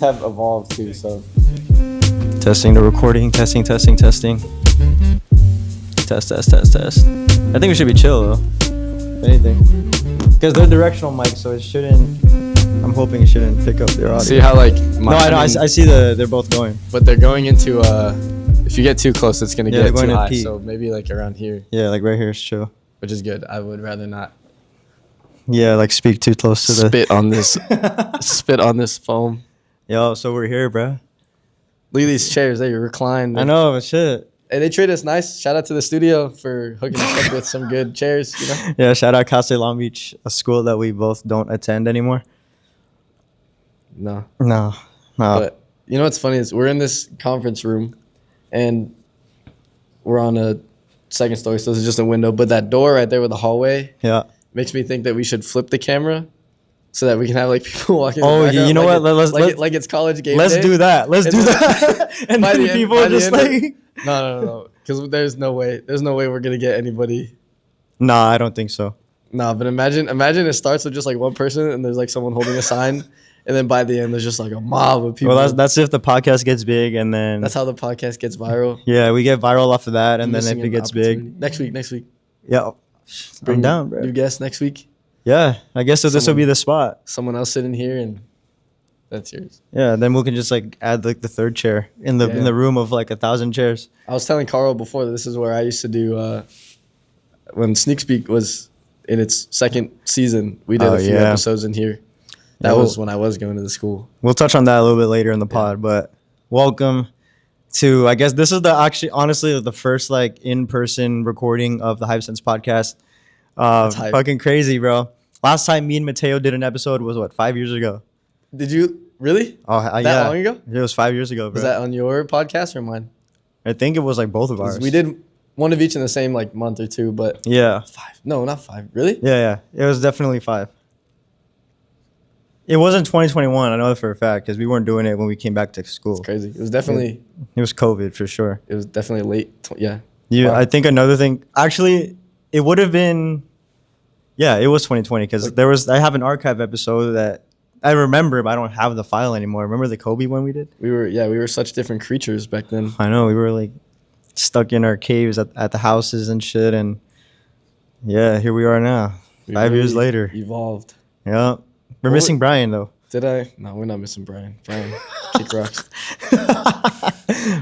have evolved too, so Testing the recording, testing. Test. I think we should be chill though, if anything. Because they're directional mics, so it shouldn't, I'm hoping it shouldn't pick up their audio. see how like I see they're both going. but they're going into if you get too close it's gonna get they're going too to high, peak. so maybe like around here, Yeah, like right here is chill. which is good. I would rather not Yeah, like speak too close to the spit on this spit on this foam. Yo, so we're here, bro. Look at these chairs, they recline. I know, but shit. Hey, they treat us nice. Shout out to the studio for hooking us up with some good chairs, you know? Yeah, shout out Cath Long Beach, a school that we both don't attend anymore. No. But you know what's funny is we're in this conference room and we're on a second story, so this is just a window. But that door right there with the hallway makes me think that we should flip the camera so that we can have like people walking. Oh, you know what? Let's it's college game. Let's day. do that. Let's do that. And by then the end- people by the just end of- like. No. Because there's no way we're gonna get anybody. Nah, I don't think so. No, but imagine it starts with just like one person and there's like someone holding a sign, and then by the end there's just like a mob of people. Well, that's if the podcast gets big, and then That's how the podcast gets viral. yeah, we get viral off of that, and then Missing if it an gets big, opportunity. Next week. yeah, I'm down, bro. New guest next week. Yeah, I guess so. This will be the spot. Someone else sitting here, and that's yours. Yeah, then we can just like add like the third chair in the room of like 1,000 chairs. I was telling Carl before that this is where I used to do when Sneak Speak was in its second season. We did a few episodes in here. That was when I was going to the school. We'll touch on that a little bit later in the pod, but welcome to, I guess this is honestly the first like in-person recording of the Hype Sense podcast. Fucking crazy, bro. Last time me and Mateo did an episode was what, 5 years ago? Did you really? Oh, that long ago? It was 5 years ago, bro. Was that on your podcast or mine? I think it was like both of ours. We did one of each in the same like month or two, but yeah. 5. No, not 5. Really? Yeah. It was definitely 5. It wasn't 2021. I know that for a fact because we weren't doing it when we came back to school. It's crazy. It was definitely. It was COVID for sure. It was definitely late. Yeah. Yeah. Wow. I think another thing. Actually, it would have been. Yeah, it was 2020 because I have an archive episode that I remember, but I don't have the file anymore. Remember the Kobe one we did? We were such different creatures back then. I know, we were like stuck in our caves at the houses and shit, and yeah, here we are now, 5 years later. Evolved. Yeah, we're missing Brian though. Did I? No, we're not missing Brian. Brian, kick rocks.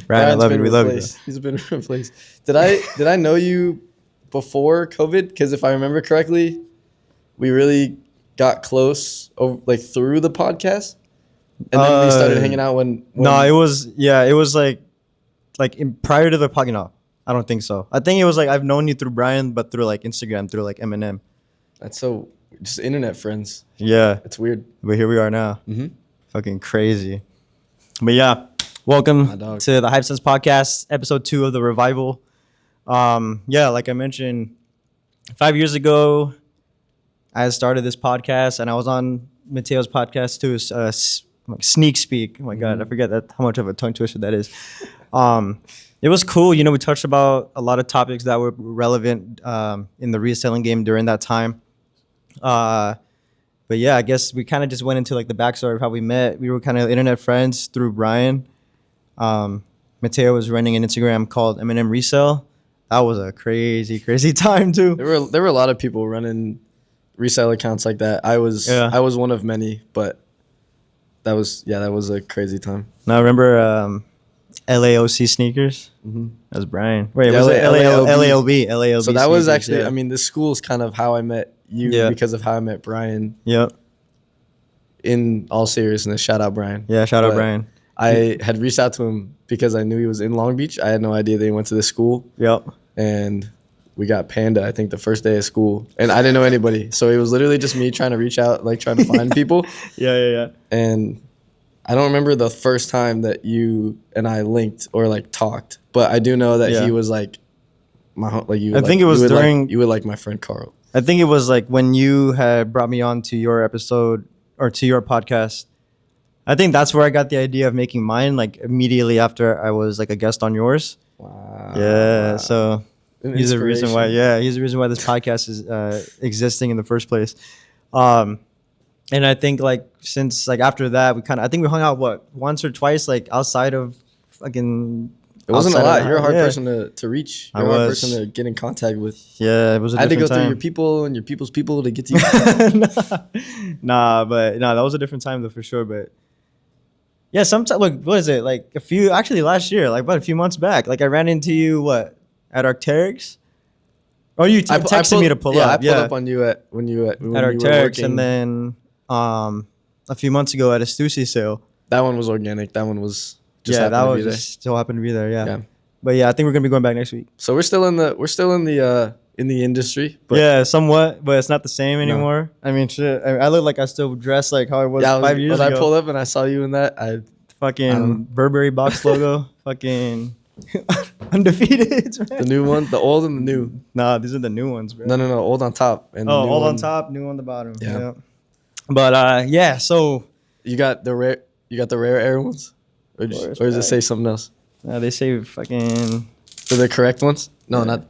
Brian, I love you. We love you. He's been replaced. Did I know you before COVID? Because if I remember correctly, we really got close through the podcast, and then we started hanging out when no, it was like prior to the podcast. No, I don't think so. I think it was like I've known you through Brian, but through like Instagram, through like Eminem. That's so just internet friends. Yeah, it's weird. But here we are now. Mm-hmm. Fucking crazy. But yeah, welcome to the Hype Sense podcast, episode 2 of the revival. Yeah, like I mentioned, 5 years ago, I started this podcast, and I was on Mateo's podcast too. Sneak Speak. Oh my God, I forget how much of a tongue twister that is. It was cool. You know, we touched about a lot of topics that were relevant in the reselling game during that time. But yeah, I guess we kind of just went into like the backstory of how we met. We were kind of internet friends through Brian. Mateo was running an Instagram called Eminem Resell. That was a crazy time too. There were a lot of people running resale accounts like that. I was one of many, but that was a crazy time. Now I remember LAOC sneakers. Mm-hmm. That was Brian. Wait, was it LALB? So that was actually, I mean, this school is kind of how I met you because of how I met Brian. Yep. In all seriousness, shout out Brian. Yeah, shout out Brian. I had reached out to him because I knew he was in Long Beach. I had no idea that he went to this school. Yep. And we got Panda, I think, the first day of school. And I didn't know anybody. So it was literally just me trying to reach out, like trying to find people. Yeah. And I don't remember the first time that you and I linked or like talked, but I do know that he was like I think it was during you would like my friend Carl. I think it was like when you had brought me on to your episode or to your podcast. I think that's where I got the idea of making mine, like immediately after I was like a guest on yours. Wow. Yeah, so he's the reason why. Yeah, he's the reason why this podcast is existing in the first place. And I think like since like after that I think we hung out once or twice like outside of fucking. It wasn't a lot. You're a hard person to reach. You're a hard person to get in contact with. Yeah, it was I had to go through your people and your people's people to get to you. But that was a different time though for sure. But yeah, sometimes look, what is it like last year, like about a few months back, like I ran into you at Arc'teryx. Oh, you texted me to pull up. I pulled up on you when you were Arc'teryx, and then a few months ago at a Stussy sale. That one was organic. That one was just still happened to be there. Yeah. But yeah, I think we're gonna be going back next week. So we're still in the industry. But yeah, somewhat, but it's not the same anymore. No. I mean, shit. I look like I still dress like how I was 5 years ago. When I pulled up and I saw you in that, I fucking Burberry box logo, fucking undefeated. Man. The new one, the old and the new. Nah, these are the new ones, bro. No, old on top and old on top, new on the bottom. Yeah. But so you got the rare air ones, or does it say something else? They say fucking. So the correct ones? No, not.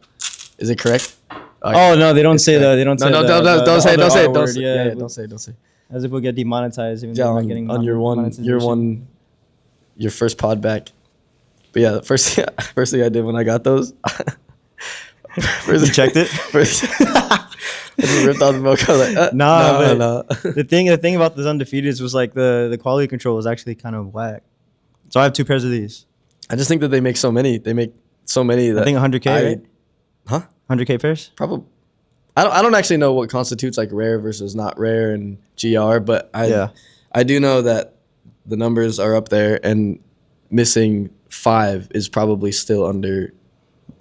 Is it correct? Oh no, they don't say that. They don't say. No, don't say. Yeah, don't say. As if we'll get demonetized. Even though getting on your first pod back. But yeah, the first thing I did when I got those. You checked it. I just ripped out the milk. I was like, no. The thing about this undefeated was like the quality control was actually kind of whack. So I have 2 pairs of these. I just think that they make so many. They make so many that I think 100K. Right? Huh? 100K pairs? Probably. I don't actually know what constitutes like rare versus not rare and GR, but I do know that the numbers are up there, and missing 5 is probably still under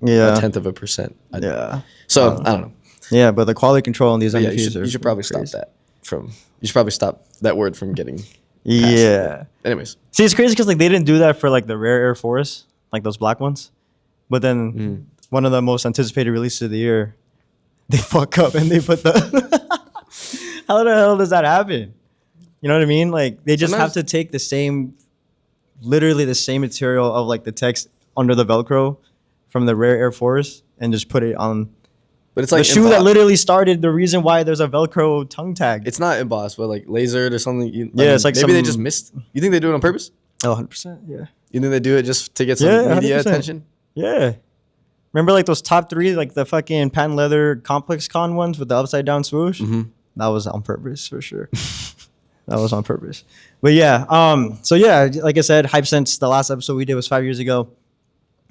a 0.1%. So I don't know. Yeah, but the quality control on these undefeated you should probably stop that you should probably stop that word from getting passed. Yeah. Anyways. See, it's crazy because like they didn't do that for like the rare Air Force, like those black ones. But then one of the most anticipated releases of the year, they fuck up and they put the how the hell does that happen? You know what I mean? Like they just have to take literally the same material of like the text under the Velcro from the rare Air Force and just put it on. But it's like the shoe that literally started the reason why there's a Velcro tongue tag. It's not embossed, but like lasered or something. It's like maybe they just missed. You think they do it on purpose? Oh, 100%. Yeah. You think they do it just to get some media 100%. Attention? Yeah. Remember like those top 3, like the fucking patent leather Complex Con ones with the upside down swoosh? Mm-hmm. That was on purpose for sure. That was on purpose. But yeah, so yeah, like I said, Hype Sense, the last episode we did was 5 years ago.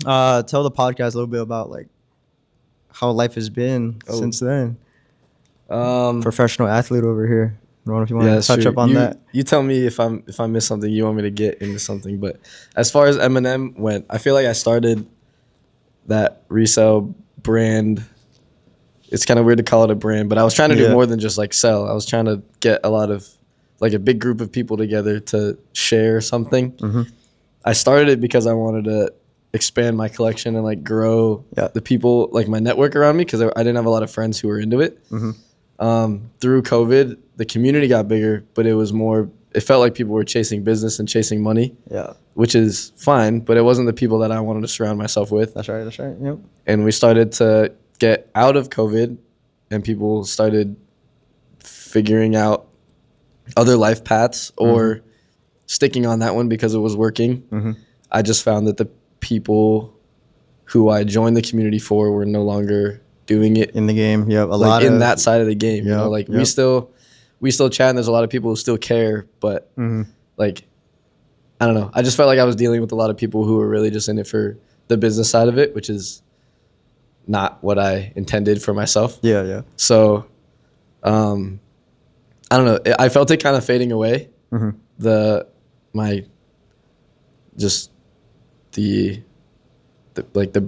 Tell the podcast a little bit about like how life has been since then. Professional athlete over here. I don't know if you want to touch up on that. You tell me if I miss something, you want me to get into something. But as far as Eminem went, I feel like I started that resale brand. It's kind of weird to call it a brand, but I was trying to do more than just like sell. I was trying to get a lot of like a big group of people together to share something. Mm-hmm. I started it because I wanted to expand my collection and like grow the people, like my network around me, because I didn't have a lot of friends who were into it. Mm-hmm. Through COVID, the community got bigger, but it felt like people were chasing business and chasing money, which is fine, but it wasn't the people that I wanted to surround myself with. That's right. Yep. And we started to get out of COVID, and people started figuring out other life paths or sticking on that one because it was working. Mm-hmm. I just found that the people who I joined the community for were no longer doing it in the game. Yeah, that side of the game. You know, like we still chat, and there's a lot of people who still care, but like I don't know. I just felt like I was dealing with a lot of people who were really just in it for the business side of it, which is not what I intended for myself. Yeah. So, I don't know. I felt it kind of fading away. Mm-hmm. The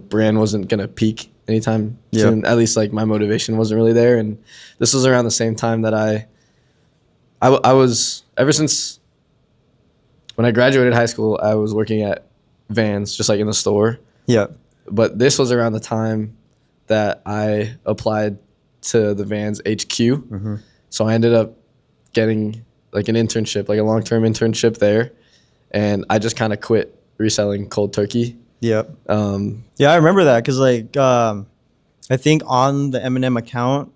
brand wasn't gonna peak anytime soon. At least like my motivation wasn't really there, and this was around the same time that I was, ever since when I graduated high school, I was working at Vans, just like in the store. Yeah. But this was around the time that I applied to the Vans HQ. Mm-hmm. So I ended up getting like an internship, like a long-term internship there, and I just kind of quit reselling cold turkey. Yep. I remember that because like I think on the Eminem account,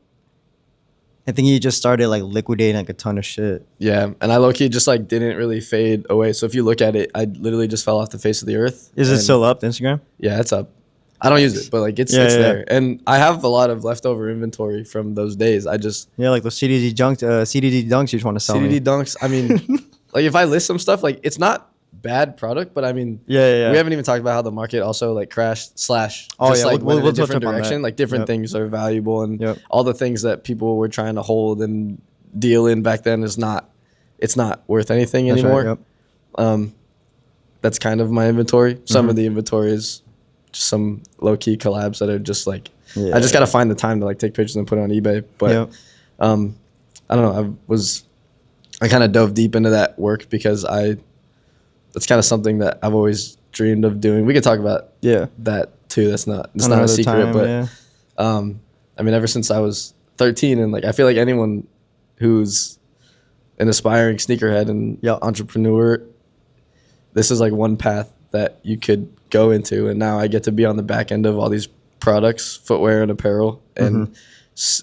I think he just started like liquidating like a ton of shit. Yeah, and I low-key just like didn't really fade away. So if you look at it, I literally just fell off the face of the earth. Is it still up, Instagram? Yeah, it's up. I don't use it, but like it's there. And I have a lot of leftover inventory from those days. I just like those CDD dunks you just want to sell CDD me. dunks. I mean, like if I list some stuff, like it's not bad product, but I mean, we haven't even talked about how the market also like crashed / just like went in a different direction. Like different things are valuable, and all the things that people were trying to hold and deal in back then it's not worth anything anymore. Right, that's kind of my inventory. Some of the inventory is just some low key collabs that are just like I just gotta find the time to like take pictures and put it on eBay. But I don't know. I kind of dove deep into that work because that's kind of something that I've always dreamed of doing. We could talk about that too. It's not a secret, but I mean, ever since I was 13, and like I feel like anyone who's an aspiring sneakerhead and entrepreneur, this is like one path that you could go into. And now I get to be on the back end of all these products, footwear and apparel, and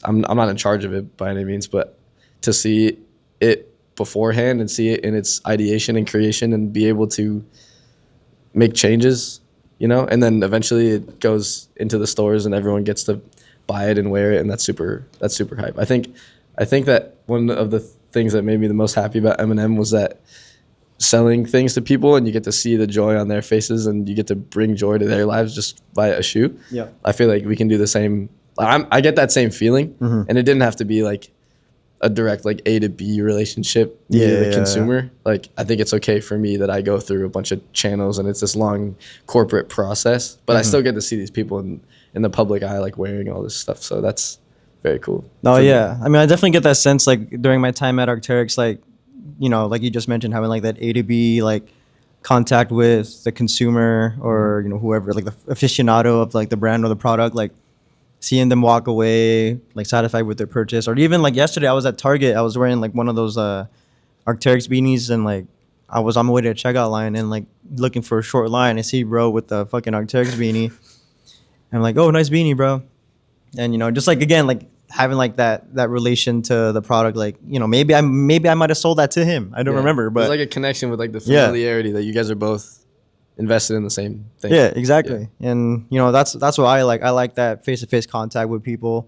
I'm not in charge of it by any means, but to see it beforehand and see it in its ideation and creation and be able to make changes, and then eventually it goes into the stores and everyone gets to buy it and wear it, and that's super hype. I think that one of the things that made me the most happy about M&M was that selling things to people and you get to see the joy on their faces and you get to bring joy to their lives just via a shoe. Yeah, I feel like we can do the same. I get that same feeling, and it didn't have to be like a direct like A to B relationship with the consumer. Like I think it's okay for me that I go through a bunch of channels and it's this long corporate process, but I still get to see these people in the public eye like wearing all this stuff. So that's very cool. Oh yeah, I mean I definitely get that sense like during my time at Arc'teryx, like like you just mentioned, having like that A to B like contact with the consumer or whoever, like the aficionado of like the brand or the product, like seeing them walk away like satisfied with their purchase. Or even like yesterday I was at Target, I was wearing like one of those Arc'teryx beanies, and like I was on my way to a checkout line and like looking for a short line. I see bro with the fucking Arc'teryx beanie, and I'm like, oh, nice beanie, bro. And just like again, like having like that relation to the product, like maybe I might have sold that to him, I don't remember, but there's like a connection with like the familiarity that you guys are both invested in the same thing. Yeah, exactly. And that's what I like that face-to-face contact with people.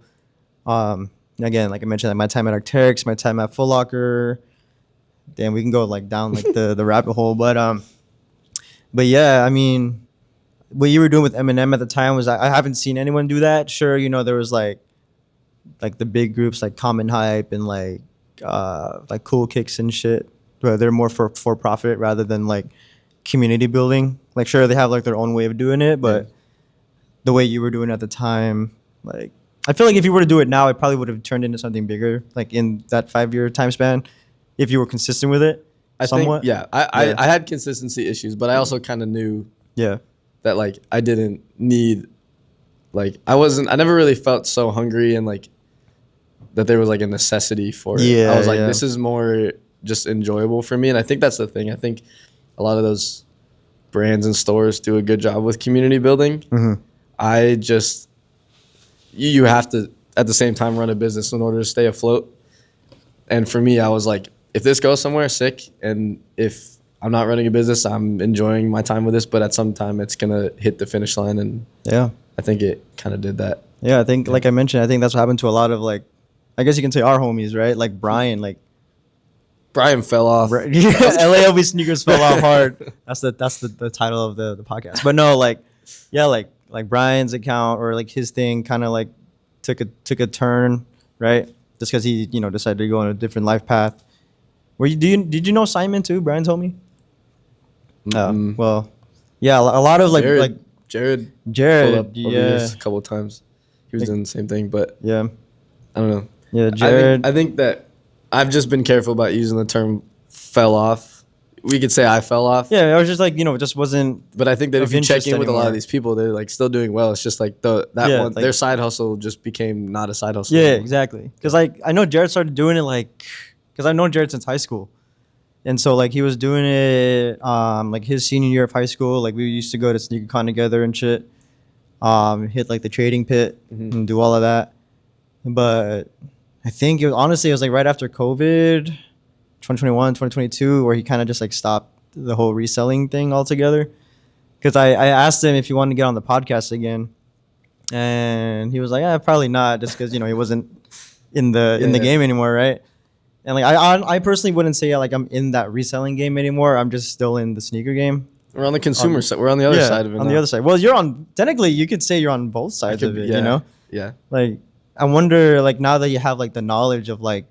Again, like I mentioned, like my time at Arc'teryx, my time at Foot Locker. Damn, we can go like down like the rabbit hole, but yeah, I mean, what you were doing with M&M at the time was I haven't seen anyone do that. Sure, there was like the big groups like Common Hype and like Cool Kicks and shit, but they're more for profit rather than like community building. Like sure, they have like their own way of doing it, but the way you were doing it at the time, like I feel like if you were to do it now, it probably would have turned into something bigger, like in that 5-year time span, if you were consistent with it. I had consistency issues, but I also kind of knew that like I didn't need, like I never really felt so hungry and like that there was like a necessity for it. I was like, this is more just enjoyable for me. And I think that's the thing. I think a lot of those brands and stores do a good job with community building. I just, you have to at the same time run a business in order to stay afloat. And for me, I was like, if this goes somewhere, sick. And if I'm not running a business, I'm enjoying my time with this, but at some time it's going to hit the finish line. And I think it kind of did that. Yeah, I think, like I mentioned, I think that's what happened to a lot of like, I guess you can say our homies, right? Like Brian fell off. LALB sneakers fell off hard. That's the title of the podcast. But no, like Brian's account or like his thing kind of like took a turn, right? Just because he decided to go on a different life path. Did you know Simon too? Brian told me. Well, yeah, a lot of like Jared pulled up over years a couple of times. He was doing the same thing, but I don't know. Yeah, Jared. I think that I've just been careful about using the term "fell off." We could say I fell off. Yeah, I was just like it just wasn't. But I think that if you check in with a lot of these people, they're like still doing well. It's just like their side hustle just became not a side hustle. Yeah, anymore. Exactly. Because like I know Jared started doing it because I've known Jared since high school, and so like he was doing it like his senior year of high school. Like we used to go to SneakerCon together and shit. Hit like the trading pit and do all of that, but I think honestly it was like right after COVID, 2021, 2022, where he kind of just like stopped the whole reselling thing altogether. Because I asked him if he wanted to get on the podcast again, and he was like, probably not, just because he wasn't in the game anymore, right? And like I personally wouldn't say like I'm in that reselling game anymore. I'm just still in the sneaker game. We're on the consumer side. We're on the other side of it. On the other side. Well, technically you could say you're on both sides of it. Yeah. Like I wonder, like now that you have like the knowledge of like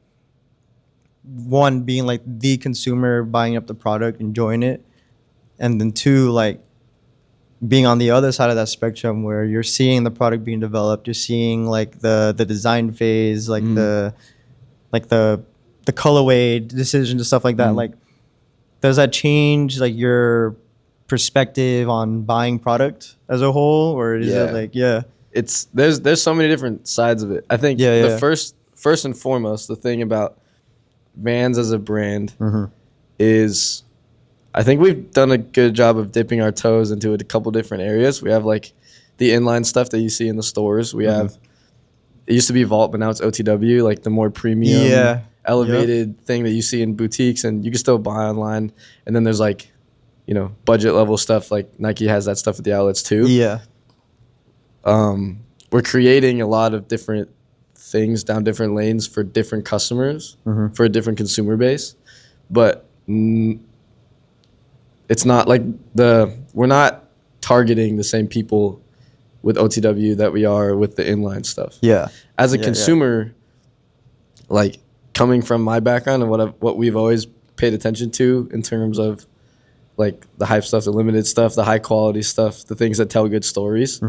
one being like the consumer buying up the product, enjoying it, and then two like being on the other side of that spectrum where you're seeing the product being developed, you're seeing like the design phase, like the colorway decisions and stuff like that. Like, does that change like your perspective on buying product as a whole, or is it like it's there's so many different sides of it. I think the first and foremost, the thing about Vans as a brand is I think we've done a good job of dipping our toes into a couple different areas. We have like the inline stuff that you see in the stores. We have it used to be Vault, but now it's OTW, like the more premium elevated thing that you see in boutiques, and you can still buy online. And then there's like, budget level stuff, like Nike has that stuff at the outlets too. We're creating a lot of different things down different lanes for different customers, for a different consumer base. But it's not like we're not targeting the same people with OTW that we are with the inline stuff. As a consumer, like coming from my background and what we've always paid attention to in terms of like the hype stuff, the limited stuff, the high quality stuff, the things that tell good stories.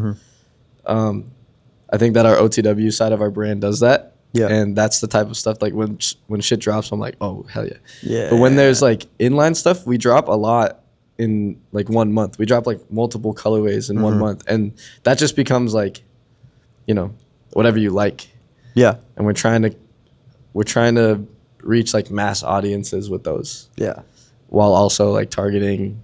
I think that our OTW side of our brand does that. And that's the type of stuff like when shit drops, I'm like, oh, hell yeah. But when there's like inline stuff, we drop a lot in like 1 month. We drop like multiple colorways in 1 month. And that just becomes like, whatever you like. And we're trying to reach like mass audiences with those. While also like targeting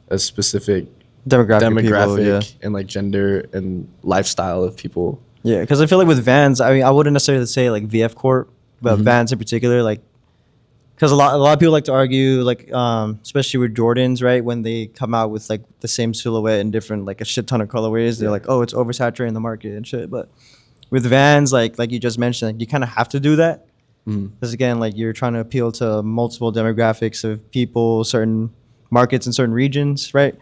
a specific demographic people, and like gender and lifestyle of people. Because I feel like with Vans, I mean, I wouldn't necessarily say like VF Corp, but Vans in particular, like, because a lot of people like to argue, like, especially with Jordans, right? When they come out with like the same silhouette in different, like a shit ton of colorways, they're like, oh, it's oversaturating the market and shit. But with Vans, like you just mentioned, like, you kind of have to do that. Because again, like you're trying to appeal to multiple demographics of people, certain markets in certain regions, right?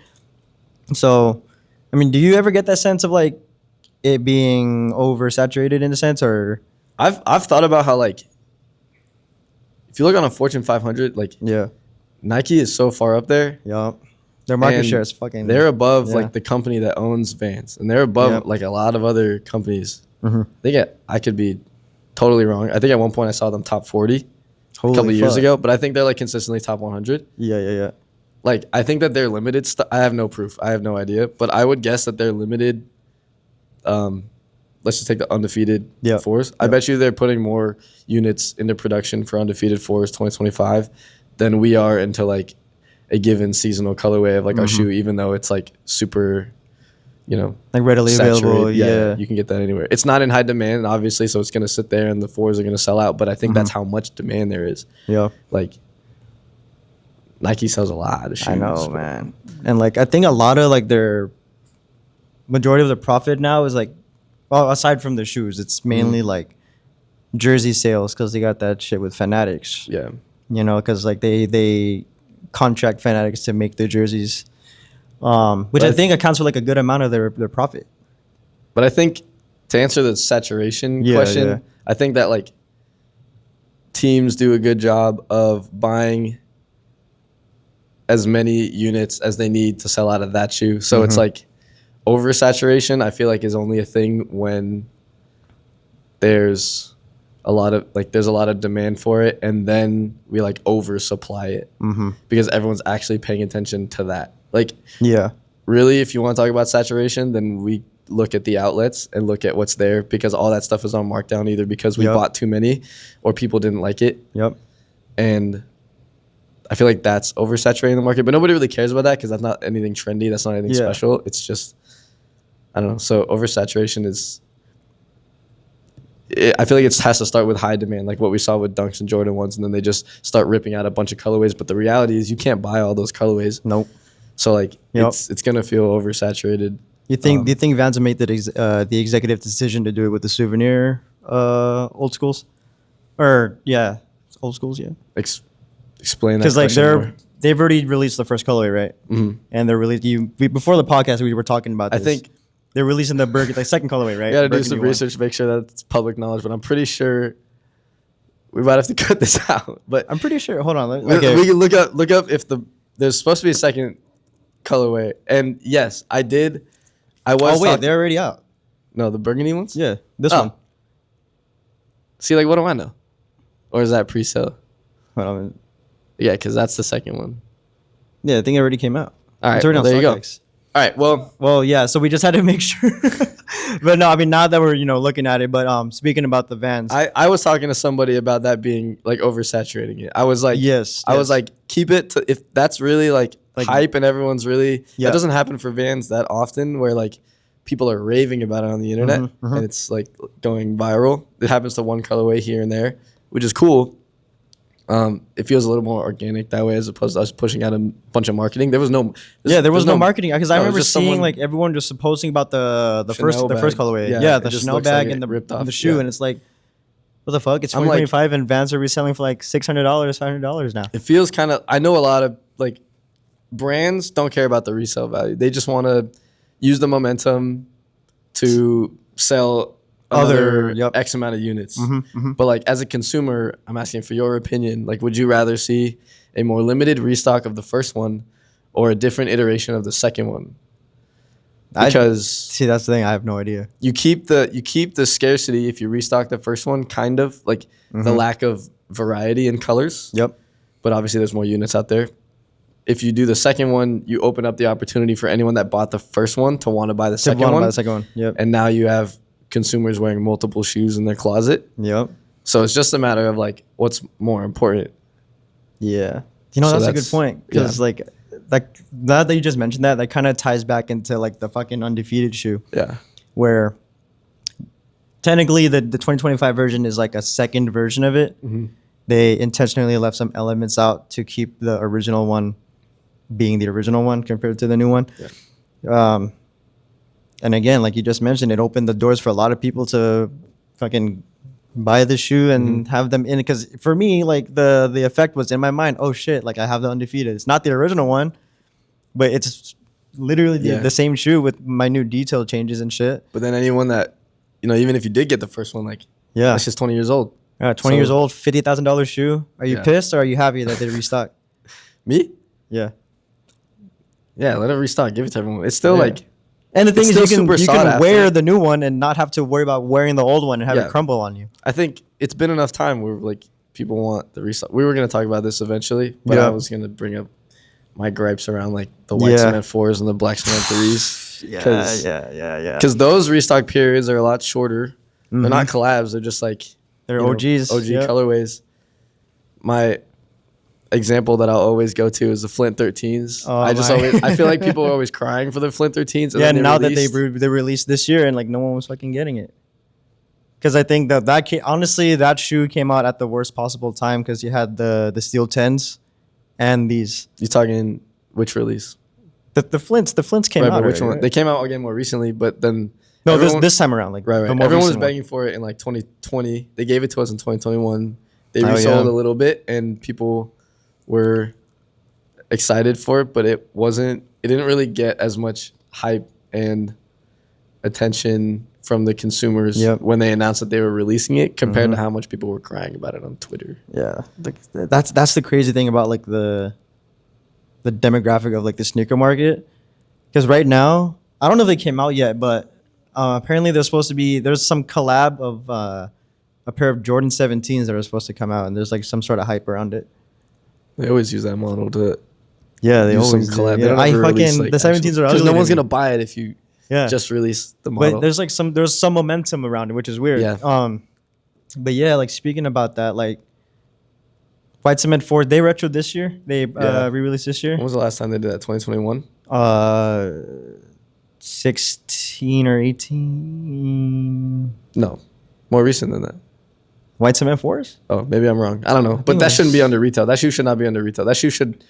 So, I mean, do you ever get that sense of like it being oversaturated in a sense, or? I've thought about how like if you look on a Fortune 500, like Nike is so far up there. Their market share is fucking. They're above like the company that owns Vans, and they're above like a lot of other companies. I could be totally wrong. I think at one point I saw them top 40 a couple of years ago, but I think they're like consistently top 100. Like, I think that they're limited. I have no proof. I have no idea. But I would guess that they're limited. Let's just take the undefeated fours. I bet you they're putting more units into production for undefeated fours 2025 than we are into, like, a given seasonal colorway of, like, our shoe, even though it's, like, super, like readily saturated. available. You can get that anywhere. It's not in high demand, obviously, so it's going to sit there and the fours are going to sell out. But I think that's how much demand there is. Like, Nike sells a lot of shoes. I know, man. And like I think a lot of like their majority of the profit now is like, well, aside from the shoes, it's mainly like jersey sales because they got that shit with Fanatics. Because like they contract Fanatics to make their jerseys, which I think accounts for like a good amount of their profit. But I think to answer the saturation question, I think that like teams do a good job of buying as many units as they need to sell out of that shoe. So it's like oversaturation, I feel like, is only a thing when there's a lot of demand for it, and then we like oversupply it because everyone's actually paying attention to that. Like, really, if you want to talk about saturation, then we look at the outlets and look at what's there, because all that stuff is on markdown either because we bought too many or people didn't like it. And I feel like that's oversaturating the market, but nobody really cares about that because that's not anything trendy. That's not anything special. It's just, I don't know. So oversaturation is I feel like it has to start with high demand, like what we saw with Dunks and Jordan 1s, and then they just start ripping out a bunch of colorways. But the reality is you can't buy all those colorways. Nope. So like it's gonna feel oversaturated. Do you think Vans have made the executive decision to do it with the souvenir old schools? Or old schools, yeah. Explain that. Because like they've already released the first colorway, right? Mm-hmm. And they're before the podcast we were talking about this. I think they're releasing the second colorway, right? You gotta do some research to make sure that's public knowledge, but I'm pretty sure we might have to cut this out. But I'm pretty sure. Hold on. Okay. We can look up if there's supposed to be a second colorway. And yes, I did. Oh wait, they're already out. No, the burgundy ones? Yeah, this one. See, like, what do I know? Or is that pre-sale? Hold on. Yeah, because that's the second one. Yeah, I think it already came out. All right, well, there you go. All right, well, yeah. So we just had to make sure. But no, I mean, now that we're looking at it, but speaking about the Vans, I was talking to somebody about that being like oversaturating it. I was like, I was like, keep it to, if that's really like hype and everyone's really that doesn't happen for Vans that often where like people are raving about it on the internet and it's like going viral. It happens to one colorway here and there, which is cool. It feels a little more organic that way as opposed to us pushing out a bunch of marketing. There was no marketing because I remember seeing like everyone just posting about the first colorway. Yeah, the Chanel bag and the shoe, and it's like, what the fuck? It's 2025 and Vans are reselling for like $600, $500 now. It feels kind of. I know a lot of like brands don't care about the resale value. They just want to use the momentum to sell other X amount of units. But like as a consumer, I'm asking for your opinion. Like, would you rather see a more limited restock of the first one or a different iteration of the second one? Because see, that's the thing. I have no idea. You keep the scarcity if you restock the first one, kind of like the lack of variety in colors. Yep. But obviously, there's more units out there. If you do the second one, you open up the opportunity for anyone that bought the first one to want to buy the second one. Yep. And now you have consumers wearing multiple shoes in their closet. Yep. So it's just a matter of like what's more important. Yeah. That's a good point because like now that you just mentioned that kind of ties back into like the fucking undefeated shoe. Yeah. Where technically the 2025 version is like a second version of it. They intentionally left some elements out to keep the original one being the original one compared to the new one. Yeah. And again, like you just mentioned, it opened the doors for a lot of people to fucking buy the shoe and have them in it. Because for me, like the effect was in my mind, oh shit, like I have the undefeated. It's not the original one, but it's literally the same shoe with minute detail changes and shit. But then anyone that, even if you did get the first one, like, it's just 20 years old. 20 years old, $50,000 shoe. Are you pissed or are you happy that they restock? Me? Yeah. Yeah, let it restock. Give it to everyone. It's still like... And the thing is, you can wear the new one and not have to worry about wearing the old one and have it crumble on you. I think it's been enough time where like people want the restock. We were going to talk about this eventually, but I was going to bring up my gripes around like the white cement 4s and the black cement 3s. Yeah. Because those restock periods are a lot shorter. They're not collabs. They're just like... They're OGs. OG colorways. My example that I'll always go to is the Flint 13s. I feel like people are always crying for the Flint 13s. And now that they released this year and like no one was fucking getting it. Because I think honestly, that shoe came out at the worst possible time because you had the Steel 10s and these. You talking which release? The Flints came out. Which one? Right? They came out again more recently, but then... No, this time around. Like right. Everyone was begging for it in like 2020. They gave it to us in 2021. They resold a little bit and people were excited for it, but it didn't really get as much hype and attention from the consumers when they announced that they were releasing it compared to how much people were crying about it on Twitter. Yeah. That's the crazy thing about like the demographic of like the sneaker market. Because right now, I don't know if they came out yet, but apparently there's some collab of a pair of Jordan 17s that are supposed to come out, and there's like some sort of hype around it. They always use that model to they always collab. Yeah. The 17s are because no one's gonna buy it if you just release the model. But there's some momentum around it, which is weird. Yeah. But yeah, like speaking about that, like White Cement 4, they retroed this year. They re-released this year. When was the last time they did that? 2021. 16 or 18. No, More recent than that. White cement 4s? Oh, maybe I'm wrong. I don't know. But that shouldn't be under retail. That shoe should not be under retail. That shoe should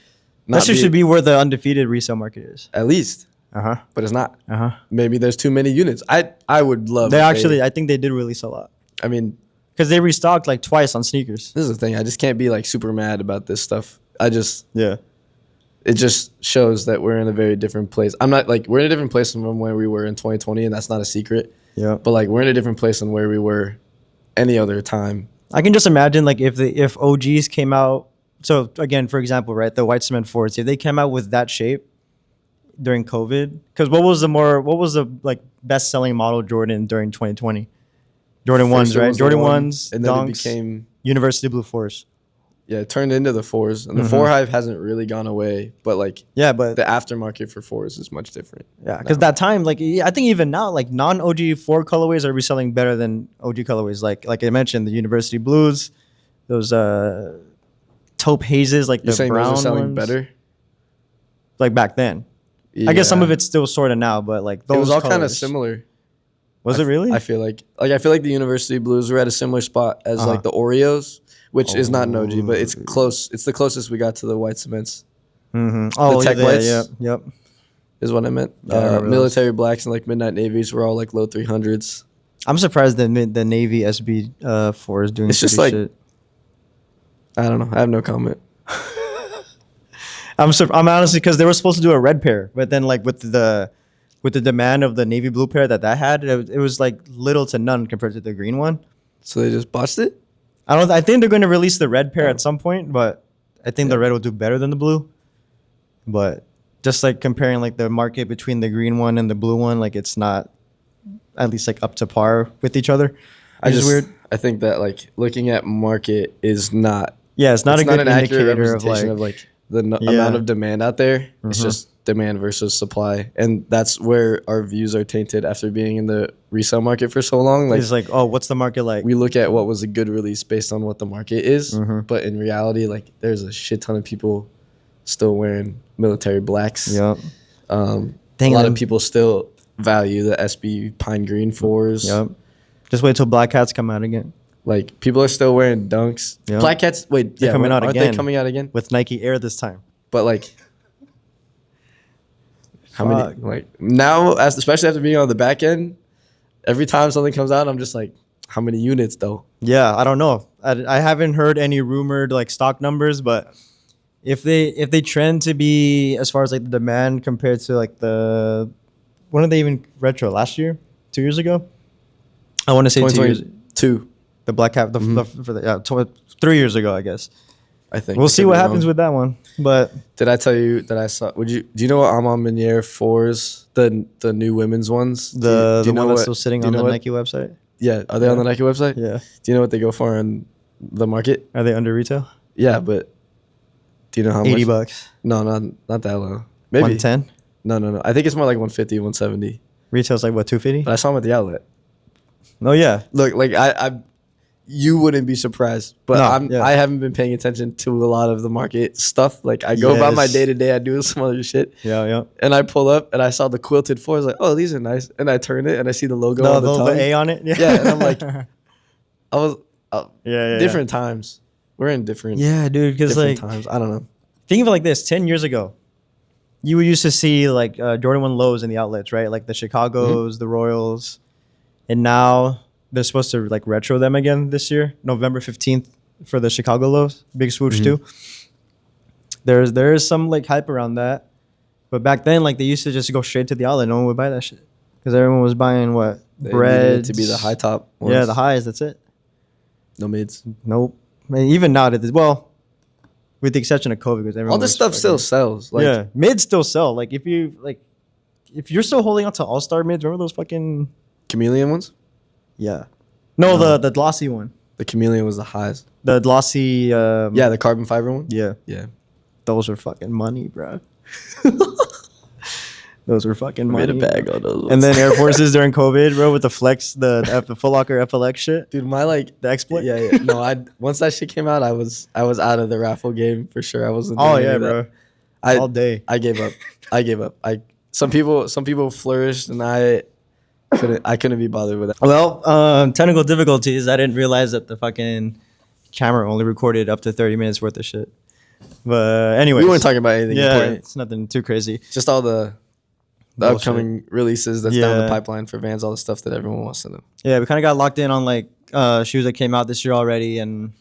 not that shoe should be where the undefeated resale market is. At least. Uh-huh. But it's not. Uh-huh. Maybe there's too many units. I would love I think they did release a lot. I mean, because they restocked like twice on sneakers. This is the thing. I just can't be like super mad about this stuff. Yeah. It just shows that we're in a very different place. I'm not like we're in a different place from where we were in 2020, and that's not a secret. Yeah. But like we're in a different place than where we were any other time. I can just imagine like if OGs came out. So again, for example, right, the white cement 4s, if they came out with that shape during COVID, because what was the like best selling model Jordan during 2020? Jordan 1s, right? Jordan 1s, and then Dunks, it became University Blue 4s. Yeah, it turned into the 4s, and the 4 hype hasn't really gone away. But like, but the aftermarket for 4s is much different. Yeah, because that time, like, I think even now, like non-OG 4 colorways are reselling better than OG colorways. Like I mentioned, the University Blues, those taupe hazes, like You're the saying brown those are selling ones, better. like back then. Yeah. I guess some of it's still sort of now, but like those it was all colors. kind of similar. Was it really? I feel like the University Blues were at a similar spot as like the Oreos, which is not an OG, but it's close. It's the closest we got to the white cements. Mm-hmm. Oh, the tech whites, yep. Is what I meant. Military blacks and like midnight navies were all like low 300s. I'm surprised that the Navy SB 4 is doing. It's just like shit. I don't know. I have no comment. I'm honestly because they were supposed to do a red pair, but then like with the demand of the navy blue pair that had, it was like little to none compared to the green one. So they just botched it? I think they're going to release the red pair at some point, but I think the red will do better than the blue. But just like comparing like the market between the green one and the blue one, like it's not at least like up to par with each other. Weird. I think that like looking at market is not. Yeah, it's not a good indicator representation of like the amount of demand out there. Mm-hmm. It's just demand versus supply, and that's where our views are tainted after being in the resale market for so long. Like, it's like, oh, what's the market like? We look at what was a good release based on what the market is, but in reality, like there's a shit ton of people still wearing military blacks. Yep. A lot of people still value the SB pine green 4s. Yep. Just wait till Black Cats come out again. Like people are still wearing Dunks. Yep. Black Cats. Wait, they're coming out again. Aren't they coming out again with Nike Air this time? But like. How many, like now, especially after being on the back end, every time something comes out, I'm just like, how many units though? Yeah, I don't know. I haven't heard any rumored like stock numbers, but if they trend to be as far as like the demand compared to like when did they even retro last year? 2 years ago? I want to say 2022. The Black Cap, 3 years ago, I guess. I think we'll see what happens with that one. But did I tell you that I saw? Do you know what Amon Meniere 4s, the new women's ones? Do you know that's still sitting on the Nike website? Yeah, are they on the Nike website? Yeah. Do you know what they go for on the market? Are they under retail? Yeah, but do you know how much? $80. No, not that low. Maybe 110. No. I think it's more like 150, 170. Retail's like what, 250? But I saw them at the outlet. Oh yeah. Look, like I you wouldn't be surprised, but I haven't been paying attention to a lot of the market stuff. Like I go about my day to day, I do some other shit. Yeah. And I pull up and I saw the quilted 4s, like, oh, these are nice. And I turn it and I see the logo on the tongue. The A on it. Yeah, and I'm like, different times. We're in different. Yeah, dude. Because like times, I don't know. Think of it like this: 10 years ago, you used to see like Jordan 1 lows in the outlets, right? Like the Chicagos, the Royals, and now they're supposed to like retro them again this year, November 15th for the Chicago lows, big swoosh too. There is some like hype around that, but back then like they used to just go straight to the outlet. No one would buy that shit because everyone was buying bread to be the high top ones. Yeah, the highs. That's it. No mids. Nope. I mean, even now, with the exception of COVID, because everyone all this stuff still sells. Like, yeah, mids still sell. Like if you're still holding on to All Star mids, remember those fucking chameleon ones? Yeah. No, the glossy one. The chameleon was the highest. The glossy. The carbon fiber one. Yeah. Those are fucking money, bro. Those were fucking money. Made a bag on those ones. And then Air Forces during COVID, bro, with the Flex, the Foot Locker FLX shit. Dude, the exploit. Yeah. No, once that shit came out, I was out of the raffle game for sure. I wasn't. Oh yeah, bro. All day. I gave up. Some people flourished, and I I couldn't be bothered with that. Well, technical difficulties. I didn't realize that the fucking camera only recorded up to 30 minutes worth of shit. But anyway, we weren't talking about anything important. It's nothing too crazy. Just all the upcoming releases that's down the pipeline for Vans, all the stuff that everyone wants to know. Yeah, we kind of got locked in on like shoes that came out this year already, and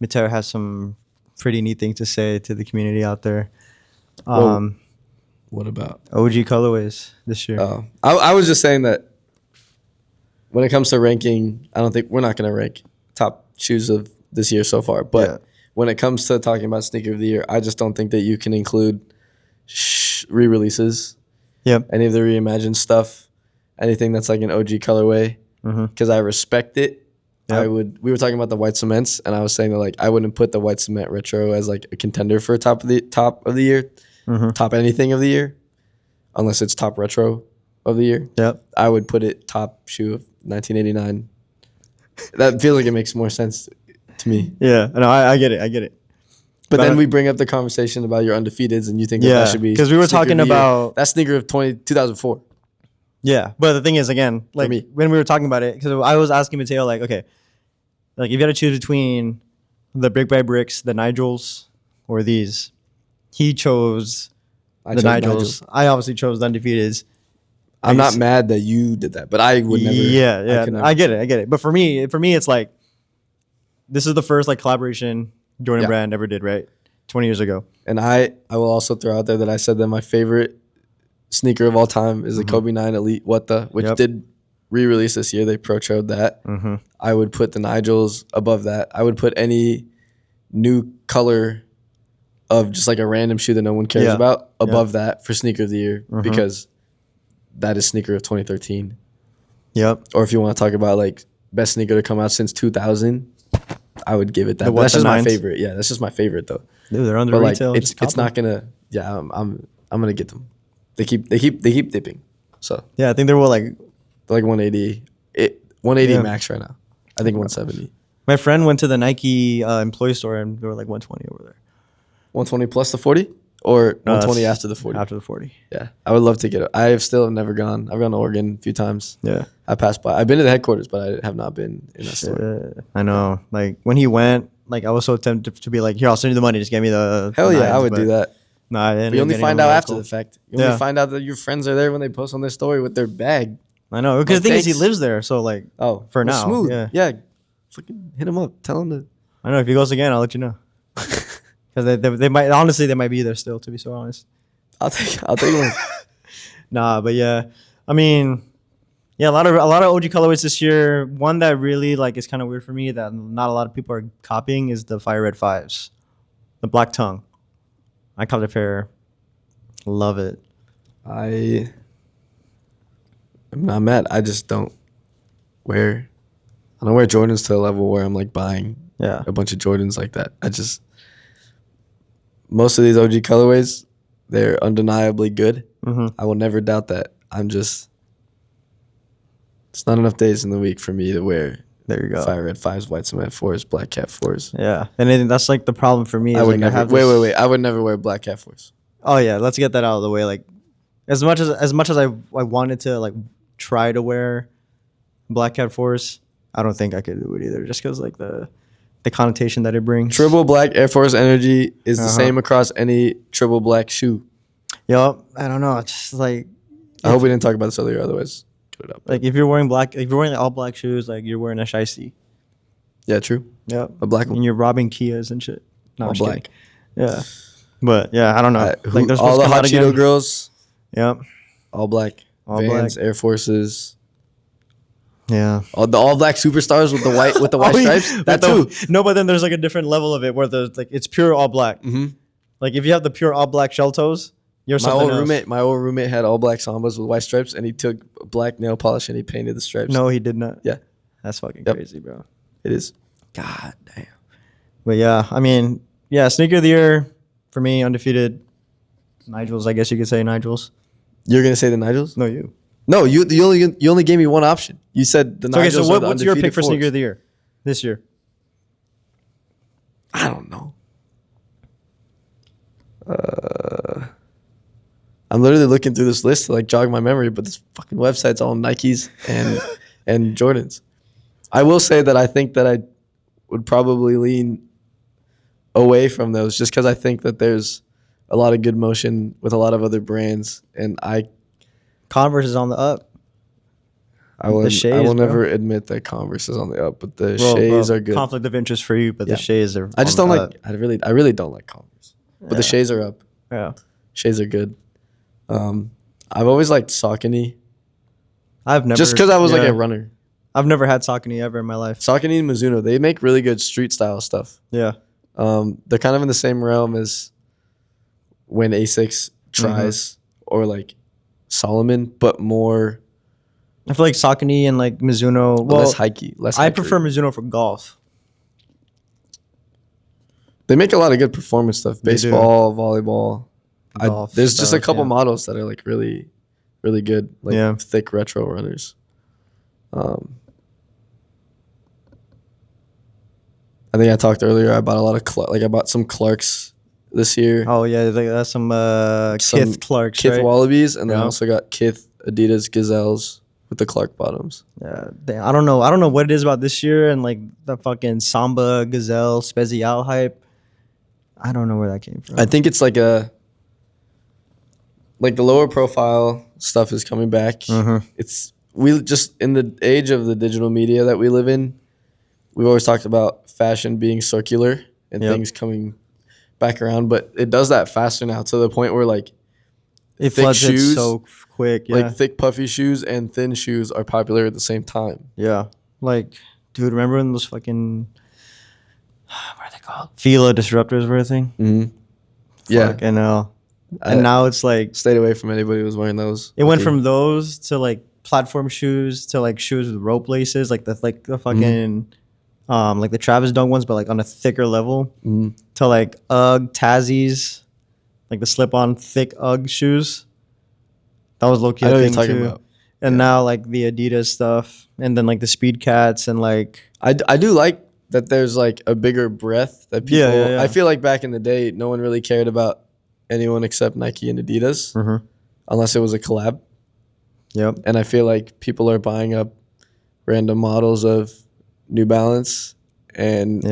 Mateo has some pretty neat things to say to the community out there. What about OG colorways this year? I was just saying that when it comes to ranking, I don't think we're not going to rank top shoes of this year so far. But when it comes to talking about sneaker of the year, I just don't think that you can include re-releases. Yep. Any of the reimagined stuff, anything that's like an OG colorway, because I respect it. Yep. We were talking about the white cements, and I was saying that like I wouldn't put the white cement retro as like a contender for top of the year, top anything of the year, unless it's top retro of the year. Yep. I would put it top shoe of 1989. That feels like it makes more sense to me. Yeah, no, I get it. But then we bring up the conversation about your undefeateds, and you think that should be because we were talking about that sneaker of 2004. Yeah, but the thing is, again, like when we were talking about it, because I was asking Mateo, like, okay, like if you had to choose between the Brick by Bricks, the Nigels, or these, he chose the Nigels. I obviously chose the undefeateds. I'm not mad that you did that, but I would never. Yeah, I get it. But for me, it's like this is the first like collaboration Jordan Brand ever did, right? 20 years ago. And I will also throw out there that I said that my favorite sneaker of all time is the Kobe 9 Elite which did re-release this year. They pro-troed that. I would put the Nigels above that. I would put any new color of just like a random shoe that no one cares about above that for sneaker of the year because that is sneaker of 2013. Yep. Or if you want to talk about like best sneaker to come out since 2000, I would give it that. But that's just my favorite. Yeah, that's just my favorite though. Dude, they're under retail. Like, it's not gonna. Yeah, I'm gonna get them. They keep dipping. So yeah, I think they're like 180. 180 max right now. I think 170. My friend went to the Nike employee store and they were like 120 over there. 120 plus the 40, or 120 after the 40. After the 40. Yeah, I would love to get it. I have still never gone. I've gone to Oregon a few times. Yeah, I passed by. I've been to the headquarters, but I have not been in that store. I know. Like when he went, like I was so tempted to be like, here, I'll send you the money. Just give me the. Hell yeah, I would do that. No, I didn't. You only find out after the fact. You only find out that your friends are there when they post on their story with their bag. I know, because the thing is, he lives there, so like, for now, smooth. Yeah, fucking hit him up. Tell him to. I know if he goes again, I'll let you know. Because they might honestly they might be there still. To be so honest, I'll take one. Nah, but yeah, I mean, yeah, a lot of OG colorways this year. One that really like is kind of weird for me that not a lot of people are copying is the Fire Red 5s, the black tongue. I copped a pair. Love it. I'm not mad. I just don't wear Jordans to a level where I'm like buying a bunch of Jordans like that. Most of these OG colorways, they're undeniably good. I will never doubt that. It's not enough days in the week for me to wear. There you go. Fire Red 5s, White Cement 4s, Black Cat 4s. Yeah, and that's like the problem for me. I would never. Wait. I would never wear Black Cat 4s. Oh yeah, let's get that out of the way. Like, as much as I wanted to like try to wear Black Cat 4s, I don't think I could do it either. Just because like the connotation that it brings. Triple black Air Force energy is the same across any triple black shoe. Yup. I don't know. It's just like. I hope we didn't talk about this earlier. Otherwise, put it up. Like if you're wearing all black shoes, like you're wearing a shiesty. Yeah, true. Yep. A black one. And you're robbing Kias and shit. No, all black. Kidding. Yeah. But yeah, I don't know. Like there's all the hot Cheeto girls. Yep. All black. All Vans, black. Air Forces. Yeah. All black superstars with the white stripes. That too. No, but then there's like a different level of it where there's like it's pure all black. Like if you have the pure all black shell toes, you're something else. My old roommate had all black Sambas with white stripes, and he took black nail polish and he painted the stripes. No, he did not. Yeah. That's fucking crazy, bro. It is. God damn. But yeah, I mean, yeah, sneaker of the year for me, undefeated. Nigels, I guess you could say Nigels. You're gonna say the Nigels? No, you. No, you only gave me one option. You said the Nigels. Okay, so what's your pick for sneaker of the year this year? I don't know. I'm literally looking through this list to like jog my memory, but this fucking website's all Nikes and Jordans. I will say that I think that I would probably lean away from those just because I think that there's a lot of good motion with a lot of other brands, and Converse is on the up. I will never admit that Converse is on the up, but the Shays are good. Conflict of interest for you, but the Shays are. I just don't like. I really don't like Converse, but the Shays are up. Yeah, Shays are good. I've always liked Saucony. I've never just because I was like a runner. I've never had Saucony ever in my life. Saucony and Mizuno, they make really good street style stuff. Yeah, they're kind of in the same realm as when Asics tries or like Solomon, but more. I feel like Saucony and like Mizuno. Well, less hikey. I prefer Mizuno for golf. They make a lot of good performance stuff. Baseball, volleyball. There's just a couple models that are like really, really good. Like thick retro runners. I think I talked earlier. I bought a lot of I bought some Clarks this year. Oh yeah, that's some Kith Clarks, Kith Wallabies, and then I also got Kith Adidas Gazelles with the Clark bottoms. Yeah, I don't know what it is about this year and like the fucking Samba Gazelle Spezial hype. I don't know where that came from. I think it's like the lower profile stuff is coming back. We just in the age of the digital media that we live in, we've always talked about fashion being circular and things coming back around, but it does that faster now to the point where like it floods shoes, so quick. Yeah. Like thick puffy shoes and thin shoes are popular at the same time. Yeah. Like, dude, remember when those fucking what are they called? Fila disruptors were a thing? Mm-hmm. Yeah. And now it's like stayed away from anybody who was wearing those. It went from those to like platform shoes to like shoes with rope laces, like the fucking like the Travis Dunk ones, but like on a thicker level. To like UGG Tazzies, like the slip-on thick UGG shoes. That was low-key a thing too. About. And now like the Adidas stuff, and then like the Speed Cats, and like I do like that there's like a bigger breadth that people. Yeah. I feel like back in the day, no one really cared about anyone except Nike and Adidas, unless it was a collab. Yep. And I feel like people are buying up random models of New Balance, and they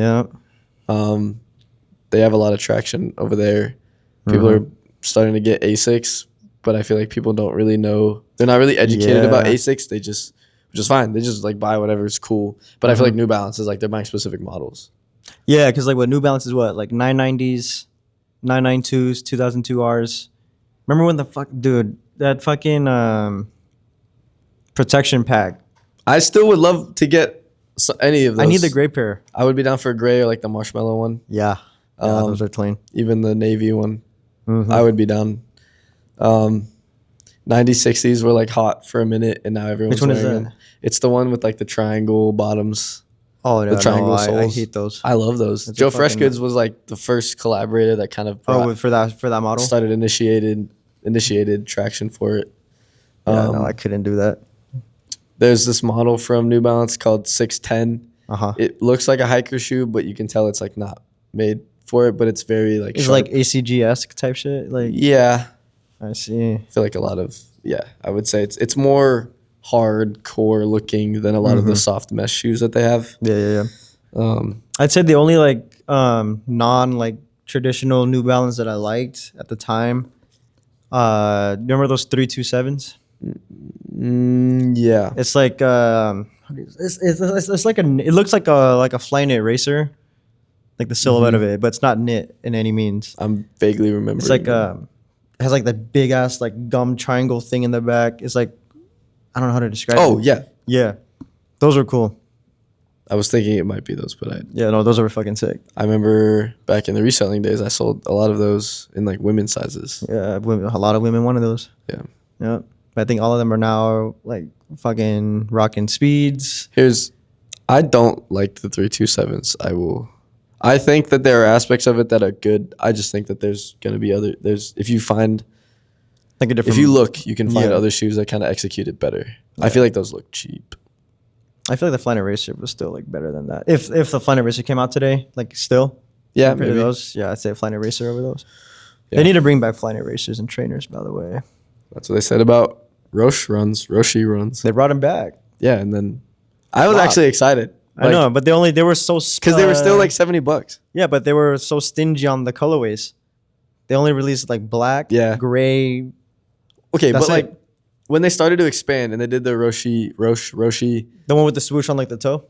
have a lot of traction over there. People are starting to get Asics, but I feel like people don't really know. They're not really educated about Asics. They just, which is fine. They just like buy whatever is cool. But I feel like New Balance is like they're buying specific models. Yeah, because like what New Balance is what, like 990s, 992s, 2002Rs. Remember when that fucking protection pack. I still would love to get any of those. I need the gray pair. I would be down for a gray or like the marshmallow one. Yeah, those are clean. Even the navy one, I would be down. 90s, 60s were like hot for a minute, and now everyone's wearing them. Which one is that? It's the one with like the triangle bottoms. Oh, the triangle soles. I hate those. I love those. Joe Freshgoods was like the first collaborator that kind of for that model started initiated traction for it. Yeah, no, I couldn't do that. There's this model from New Balance called 610. It looks like a hiker shoe, but you can tell it's like not made for it. But it's very like it's like ACG-esque type shit. Like I see. I feel like a lot of I would say it's more hardcore looking than a lot of the soft mesh shoes that they have. Yeah. I'd say the only like non like traditional New Balance that I liked at the time. Remember those 327s? Yeah. It's like it's like it looks like a Flyknit racer, like the silhouette of it, but it's not knit in any means. I'm vaguely remembering. It's like it has like the big ass like gum triangle thing in the back. It's like I don't know how to describe it. Oh yeah. Those are cool. I was thinking it might be those, but those are fucking sick. I remember back in the reselling days, I sold a lot of those in like women's sizes. Yeah, a lot of women wanted those. Yeah. But I think all of them are now like fucking rocking speeds. I don't like the 327s. I think that there are aspects of it that are good. I just think that there's gonna be if you find like a different. If you look, you can find other shoes that kind of execute it better. Yeah. I feel like those look cheap. I feel like the Flyknit Racer was still like better than that. If the Flyknit Racer came out today, like still, maybe those, I'd say Flyknit Racer over those. Yeah. They need to bring back Flyknit racers and trainers, by the way. That's what they said about Roshi runs. They brought him back. Yeah, and then I was actually excited. I know, but they were so because they were still like $70. Yeah, but they were so stingy on the colorways. They only released like black, gray. Okay, but like when they started to expand and they did the Roshi, the one with the swoosh on like the toe,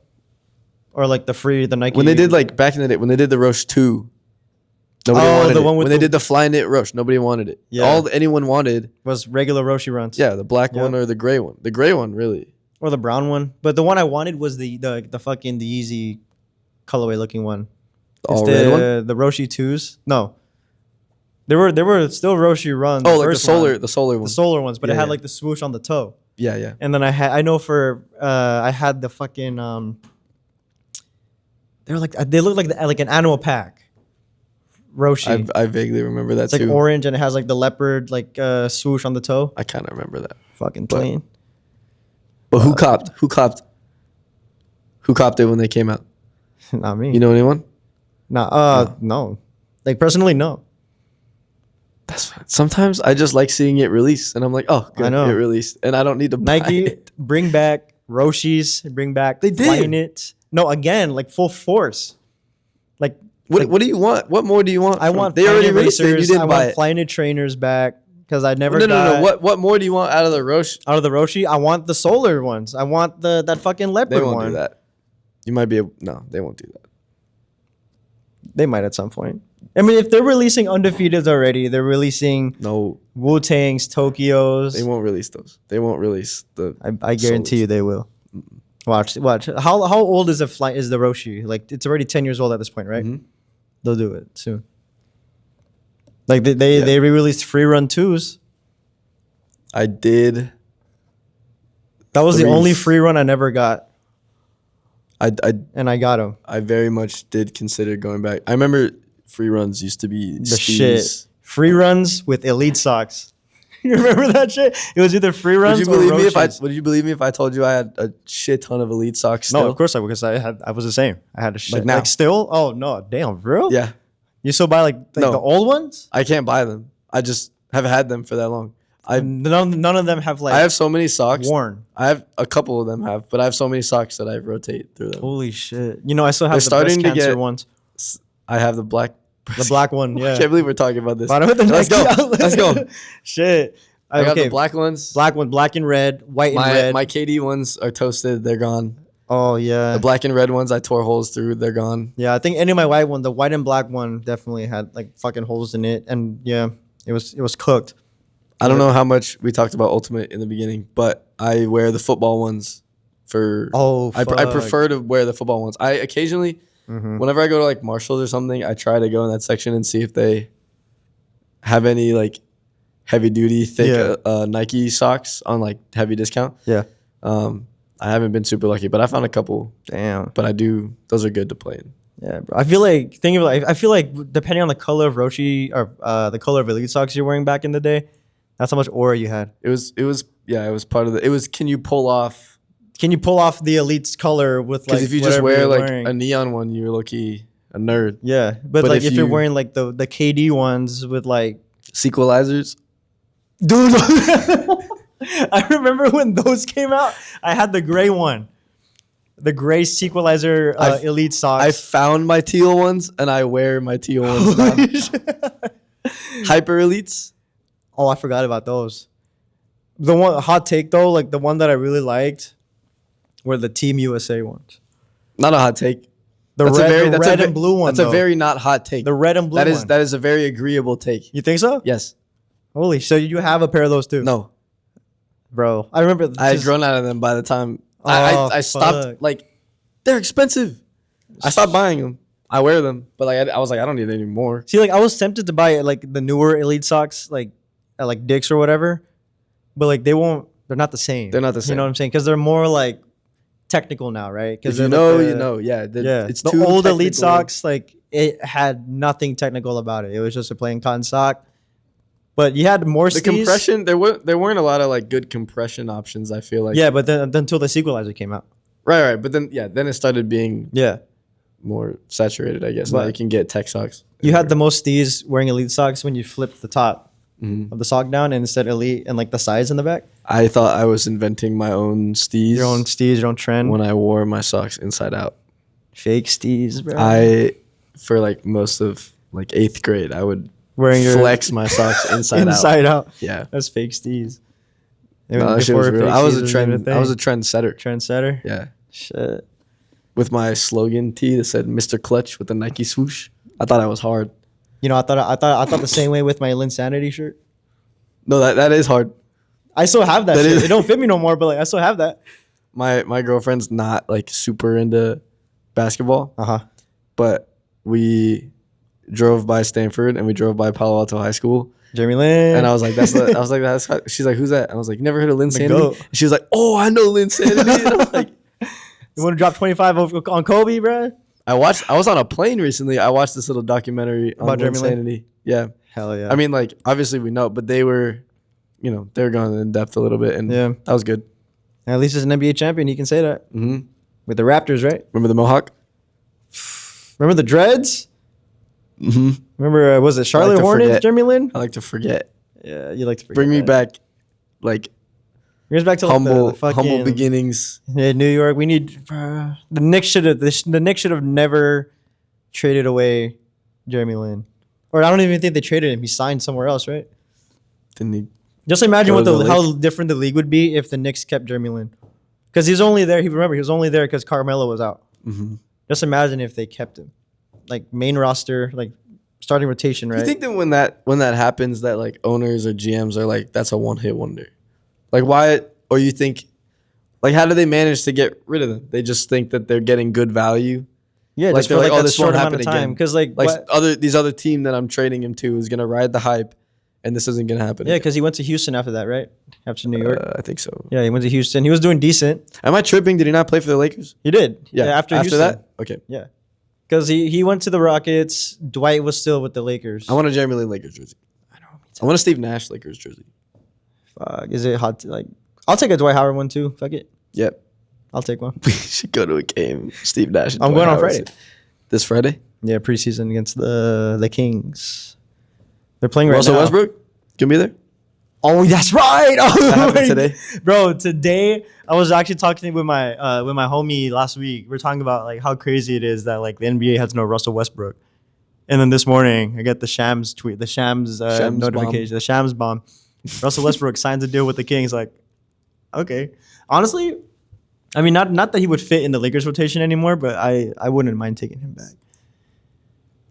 or like the Nike. When they did like back in the day, when they did the Rosh 2, nobody wanted it. When they did the Flyknit Rosh, nobody wanted it. Yeah. All anyone wanted was regular Roshi runs. Yeah, the black one or the gray one. The gray one, really. Or the brown one. But the one I wanted was the fucking the Yeezy colorway looking one. The red one? The Roshi 2s. No. There were still Roshi runs. Oh, like the solar one. The solar ones, but it had like the swoosh on the toe. Yeah, yeah. And then I had the fucking they look like an annual pack. Roshi. I vaguely remember that too. It's like orange and it has like the leopard swoosh on the toe. I kind of remember that. Fucking clean. But who copped? Who copped it when they came out? Not me. You know anyone? No. Like personally, no. That's fine. Sometimes I just like seeing it release, and I'm like, oh, good, it released, and I don't need to buy it. Bring back Roshis, bring back Flyknit. No, again, like full force. Like what do you want? What more do you want? I want they already released it. You didn't buy it. Flyknit trainers back because I never. No. What more do you want out of the Roshi? Out of the Roshi, I want the solar ones. I want that fucking leopard one. They won't do that. You might be able. No, they won't do that. They might at some point. I mean, if they're releasing undefeateds already, they're releasing Wu-Tangs, Tokyos. They won't release those. They won't release the. I guarantee you they will. Watch. How old is the Roshi? Like it's already 10 years old at this point, right? Mm-hmm. They'll do it soon. Like they re-released free run 2s. I did. That was the only free run I never got. I got them. I very much did consider going back. I remember free runs used to be the shit. Free runs with elite socks. You remember that shit? It was either free runs or Roshis. Would you believe me if I told you I had a shit ton of elite socks still? No, of course I would, because I was the same. I had a shit. Like now? Like still? Oh no, damn, bro. Yeah. You still buy like the old ones? I can't buy them. I just have had them for that long. None of them have like. I have so many socks worn. I have a couple of them but I have so many socks that I rotate through them. Holy shit! You know, I still have the breast cancer ones. I have the black. The black one, yeah. I can't believe we're talking about this. Let's go. Let's go. Shit. I got the black ones. Black one, black and red, white and red. My KD ones are toasted. They're gone. Oh yeah. The black and red ones I tore holes through. They're gone. Yeah, I think any of my white one, the white and black one, definitely had like fucking holes in it, and yeah, it was cooked. I don't know how much we talked about Ultimate in the beginning, but I wear the football ones for. Oh, fuck. I prefer to wear the football ones. I occasionally, whenever I go to like Marshalls or something, I try to go in that section and see if they have any like heavy duty thick Nike socks on like heavy discount. Yeah. I haven't been super lucky, but I found a couple. Damn. But those are good to play in. Yeah, bro. I feel like depending on the color of Roshi or the color of elite socks you're wearing back in the day, that's how much aura you had. It was part of the. Can you pull off the elite's color with like? Because if you just wear like a neon one, you're low-key a nerd. Yeah, but like if you're wearing like the KD ones with like sequelizers, dude. I remember when those came out. I had the gray one, the gray sequelizer elite socks. I found my teal ones and I wear my teal ones now. Hyper elites. Oh, I forgot about those. The one hot take though, like the one that I really liked, were the Team USA ones. Not a hot take. The red and blue one. That's a very not hot take. The red and blue one. That is a very agreeable take. You think so? Yes. Holy, so you have a pair of those too? No. Bro, I remember. I had grown out of them by the time I stopped. Like, they're expensive. I stopped buying them. I wear them, but like I was like, I don't need any more. See, like I was tempted to buy like the newer elite socks, like at like Dick's or whatever, but like they're not the same. They're not the same. You know what I'm saying? Because they're more like technical now, right? Because you know, yeah. It's the old technical. Elite socks, like it had nothing technical about it. It was just a plain cotton sock. But you had more the compression. There weren't a lot of like good compression options. I feel like. Yeah, but then until the sequelizer came out. Right. But then it started being more saturated, I guess. Now you can get tech socks. You had the most steez wearing elite socks when you flipped the top of the sock down and instead elite and like the size in the back. I thought I was inventing my own steez. Your own trend. When I wore my socks inside out. Fake steez, bro. For like most of like 8th grade, I would flex my socks inside out. Yeah. That's fake steez. No, that shit was real. I was a trendsetter. Trendsetter? Yeah. Shit. With my slogan tee that said Mr. Clutch with the Nike swoosh. I thought I was hard. You know, I thought the same way with my Linsanity shirt. No, that is hard. I still have that shit. It don't fit me no more, but like I still have that. My girlfriend's not like super into basketball. But we drove by Stanford and we drove by Palo Alto High School. Jeremy Lin. And I was like, she's like, who's that? And I was like, you never heard of Linsanity? And she was like, oh, I know Linsanity. And I was like, you want to drop 25 on Kobe, bro? I was on a plane recently. I watched this little documentary about Linsanity. Yeah. Hell yeah. I mean, like, obviously we know, but they were going in depth a little bit. And that was good. At least as an NBA champion, he can say that. Mm-hmm. With the Raptors, right? Remember the Mohawk? Remember the dreads? Mm-hmm. Remember, was it Charlotte Hornets, Jeremy Lin? I like to forget. Yeah, you like to forget. Bring me back, like, bring us back to humble beginnings. Yeah, New York. We need the Knicks should have never traded away Jeremy Lin, or I don't even think they traded him. He signed somewhere else, right? Didn't he? Just imagine how different the league would be if the Knicks kept Jeremy Lin, because he's only there. He was only there because Carmelo was out. Mm-hmm. Just imagine if they kept him, like main roster, like starting rotation, right? You think that when that happens, that like owners or GMs are like, that's a one-hit wonder, like why? Or you think, like, how do they manage to get rid of them? They just think that they're getting good value. Yeah, like just for like oh, that this short won't amount happen of time, again. because like these other team that I'm trading him to is gonna ride the hype, and this isn't gonna happen. Yeah, because he went to Houston after that, right? After New York, I think so. Yeah, he went to Houston. He was doing decent. Am I tripping? Did he not play for the Lakers? He did. Yeah, after Houston. that. Okay. Yeah, because he went to the Rockets. Dwight was still with the Lakers. I want a Jeremy Lin Lakers jersey. I want a Steve Nash Lakers jersey. Fuck, is it hot? I'll take a Dwight Howard one too. Fuck it. Yep. I'll take one. We should go to a game. Steve Nash. I'm going on Friday. This Friday? Yeah, preseason against the Kings. They're playing right now. Russell Westbrook? Gonna be there? Oh, that's right. That happened today? Bro, today I was actually talking with my homie last week. We're talking about like how crazy it is that like the NBA has no Russell Westbrook. And then this morning I get the Shams tweet, the Shams notification, bomb. The Shams bomb. Russell Westbrook signs a deal with the Kings. Like, okay. Honestly, I mean, not that he would fit in the Lakers rotation anymore, but I wouldn't mind taking him back.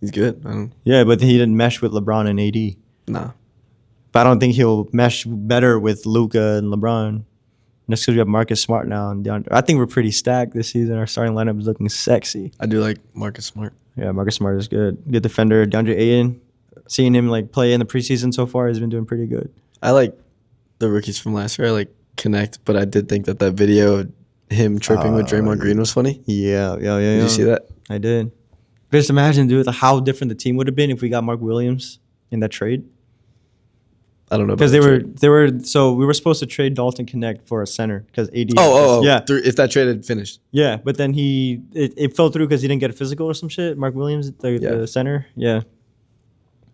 He's good. Yeah, but he didn't mesh with LeBron and AD. Nah. But I don't think he'll mesh better with Luka and LeBron. Just because we have Marcus Smart now and DeAndre. I think we're pretty stacked this season. Our starting lineup is looking sexy. I do like Marcus Smart. Yeah, Marcus Smart is good. Good defender. DeAndre Ayton, seeing him like play in the preseason so far, has been doing pretty good. I like the rookies from last year. I like Connect, but I did think that video of him tripping with Draymond Green was funny. Yeah. Did you see that? I did. Just imagine, dude, how different the team would have been if we got Mark Williams in that trade. I don't know. Because so we were supposed to trade Dalton Connect for a center because AD. Yeah. If that trade had finished. Yeah, but then it fell through because he didn't get a physical or some shit. Mark Williams, the center. Yeah,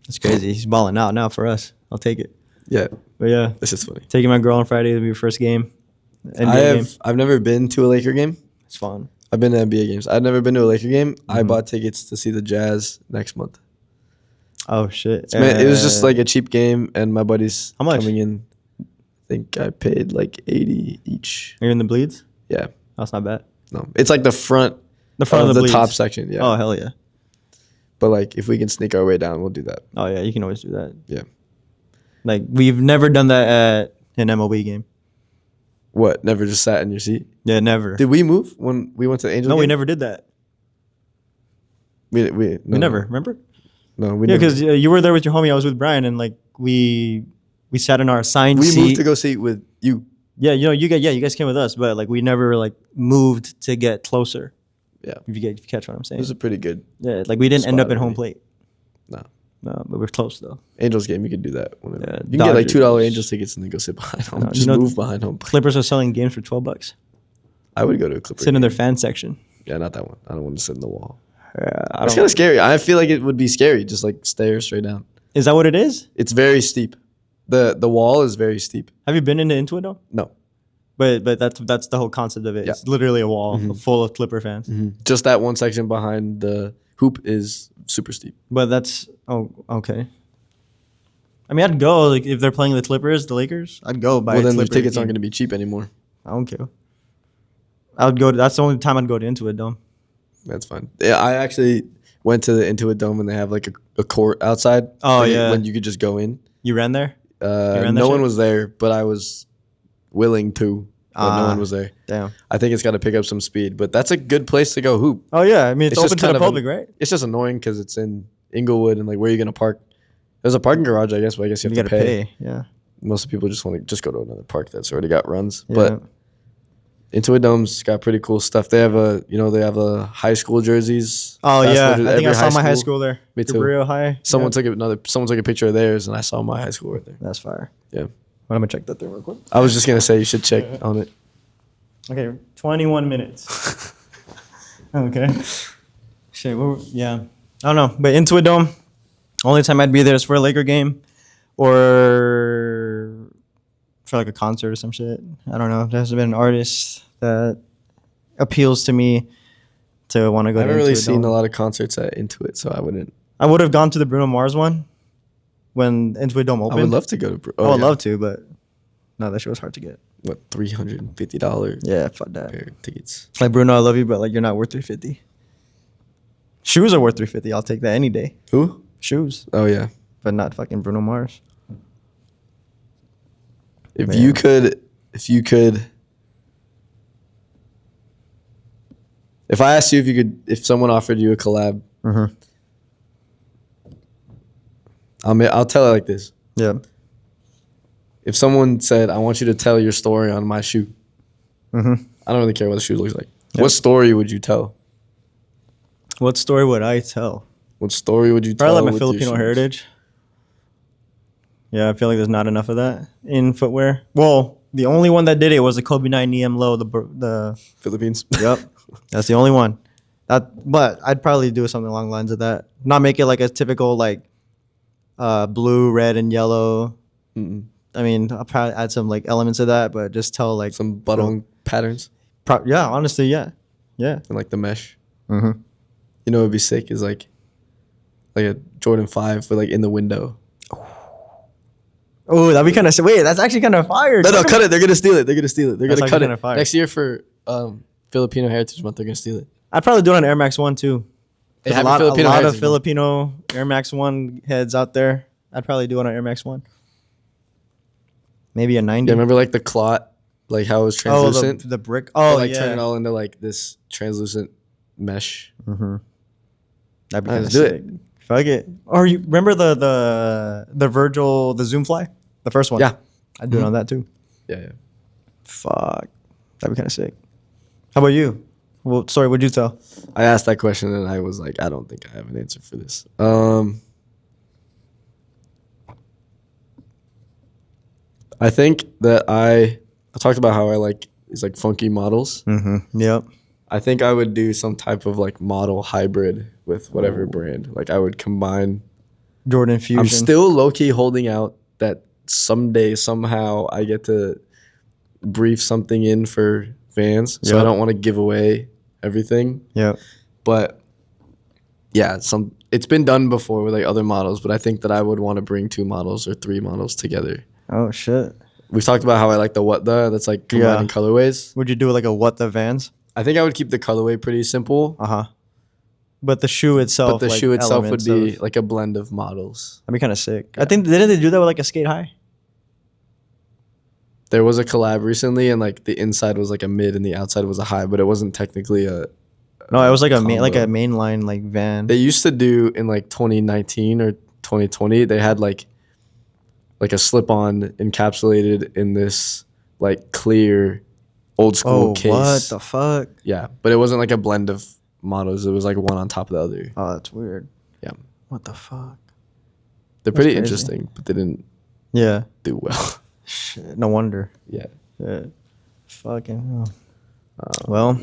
it's crazy. He's balling out now for us. I'll take it. Yeah, but yeah, this is funny. Taking my girl on Friday will be your first game. NBA game. I've never been to a Laker game. It's fun. I've been to NBA games. I've never been to a Laker game. I bought tickets to see the Jazz next month. Oh shit! It was just like a cheap game, and my buddies how much? Coming in. I think I paid like $80 each. You're in the bleeds? Yeah, that's not bad. No, it's like the front of the top section. Yeah. Oh hell yeah! But like, if we can sneak our way down, we'll do that. Oh yeah, you can always do that. Yeah. Like we've never done that at an MLB game. What? Never just sat in your seat? Yeah, never. Did we move when we went to the Angels? No, game? we never did that. We never. Remember? No, we never. Yeah, because you were there with your homie. I was with Brian, and like we sat in our assigned seat. We moved to go sit with you. Yeah, you guys came with us, but like we never like moved to get closer. Yeah, if you catch what I'm saying. It was a pretty good. Yeah, like we didn't end up at home plate. No, but we're close though. Angels game, you could do that. Whenever. Yeah, you can get like $2 Angels tickets and then go sit behind home. No, just move behind home plate. Clippers are selling games for $12. I would go to a Clippers. Sit in their fan section. Yeah, not that one. I don't want to sit in the wall. It's kind of scary. I feel like it would be scary, just like stairs straight down. Is that what it is? It's very steep. The wall is very steep. Have you been into it though? No. But that's the whole concept of it. Yeah. It's literally a wall full of Clipper fans. Just that one section behind the hoop is super steep. But that's okay. I mean, I'd go like if they're playing the Clippers, the Lakers. I'd go buy. Well, then the tickets aren't going to be cheap anymore. I don't care. I would go. That's the only time I'd go to Intuit Dome. That's fine. Yeah, I actually went to the Intuit Dome and they have like a court outside. Oh yeah, when you could just go in. You ran there? No one was there, but I was willing to. But no one was there. Damn. I think it's got to pick up some speed, but that's a good place to go hoop. Oh yeah, I mean it's open to the public, right? It's just annoying because it's in Inglewood and like where are you gonna park? There's a parking garage, I guess, but I guess you have to pay. Yeah. Most people just want to just go to another park that's already got runs. Yeah. But Intuit Dome's got pretty cool stuff. They have a high school jerseys. Oh yeah, I think I saw my high school there. Me too. Borillo High. Someone took a picture of theirs, and I saw my high school right there. That's fire. Yeah. Well, I'm gonna check that thing real quick. I was just gonna say you should check on it. Okay, 21 minutes. Okay. Shit. Yeah. I don't know, but Intuit Dome. Only time I'd be there is for a Laker game, or for like a concert or some shit. I don't know. There hasn't been an artist that appeals to me to want to go. I haven't really seen a lot of concerts at Intuit, so I wouldn't. I would have gone to the Bruno Mars one when Intuit Dome opened. I would love to go to. I would love to, but no, that shit was hard to get. What, $350? Yeah, fuck that. Pair of tickets. Like Bruno, I love you, but like you're not worth $350. Shoes are worth $350. I'll take that any day. Who? Shoes. Oh yeah, but not fucking Bruno Mars. If you could, if I asked you if someone offered you a collab, I'll tell it like this. Yeah. If someone said, "I want you to tell your story on my shoe," I don't really care what the shoe looks like. Yep. What story would you tell? What story would I tell? What story would you tell? Probably like my Filipino heritage. Yeah, I feel like there's not enough of that in footwear. Well, the only one that did it was the Kobe 9 EM Low, the Philippines. Yep, that's the only one. But I'd probably do something along the lines of that. Not make it like a typical like blue, red, and yellow. I mean, I'll probably add some like elements of that, but just tell like some button patterns. Yeah, honestly, yeah. And like the mesh. You know, what would be sick is like a Jordan 5, but like in the window. Oh, that'd be kind of wait. That's actually kind of fire. No, cut it. They're gonna steal it. They're gonna cut it fire. Next year for Filipino Heritage Month. They're gonna steal it. I'd probably do it on Air Max 1 too. A lot of Filipino Air Max 1 heads out there. I'd probably do it on Air Max 1. Maybe a 90. Yeah, remember like the clot, like how it was translucent. Oh, the brick. Oh, like turn it all into like this translucent mesh. That'd be kind of sick. Fuck it. Or you remember the Virgil, the Zoom Fly, the first one? Yeah, I'd do it on that too. Yeah. Fuck, that'd be kind of sick. How about you? Well, sorry, what'd you tell? I asked that question and I was like, I don't think I have an answer for this. I think that I talked about how I like these like funky models. Yep. I think I would do some type of like model hybrid with whatever brand. Like I would combine Jordan Fusion. I'm still low-key holding out that someday, somehow I get to brief something in for fans. So I don't want to give away everything. Yeah. But yeah, it's been done before with like other models, but I think that I would want to bring 2 models or 3 models together. Oh shit. We've talked about how I like that's like combining colorways. Would you do like a what the Vans? I think I would keep the colorway pretty simple. But the shoe itself, would be like a blend of models. That'd be kind of sick. Yeah. I think didn't they do that with like a Skate High? There was a collab recently, and like the inside was like a mid and the outside was a high, but it wasn't technically a. No, it was like a mainline like Van. They used to do in like 2019 or 2020. They had like a slip-on encapsulated in this like clear old school case. What the fuck? Yeah, but it wasn't like a blend of models. It was like one on top of the other. Oh, that's weird. Yeah. What the fuck? They're pretty interesting, but they didn't do well. Shit, no wonder. Yeah. Fucking hell. Well,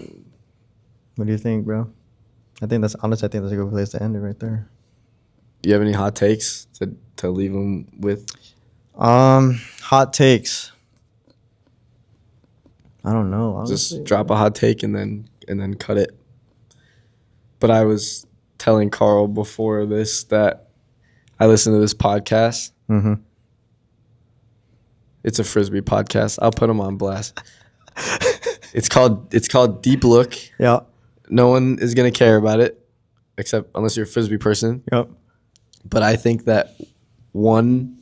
what do you think, bro? I think that's a good place to end it right there. Do you have any hot takes to leave them with? Hot takes. I don't know. Honestly. Just drop a hot take and then cut it. But I was telling Carl before this that I listened to this podcast. Mm-hmm. It's a Frisbee podcast. I'll put them on blast. It's called Deep Look. Yeah. No one is gonna care about it, except unless you're a Frisbee person. Yep. But I think that one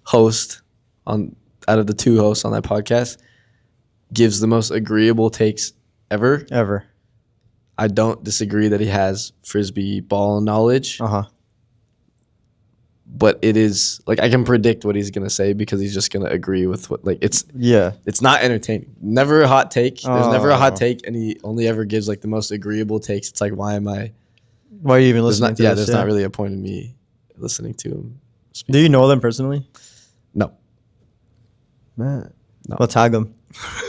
host out of the two hosts on that podcast gives the most agreeable takes ever. Ever. I don't disagree that he has Frisbee ball knowledge. But it is like I can predict what he's gonna say because he's just gonna agree with what it's not entertaining. Never a hot take. There's never a hot take, and he only ever gives like the most agreeable takes. It's like why are you even listening to this? There's not really a point in me listening to him speak. Do you know them personally? No. Man. No. We'll tag him.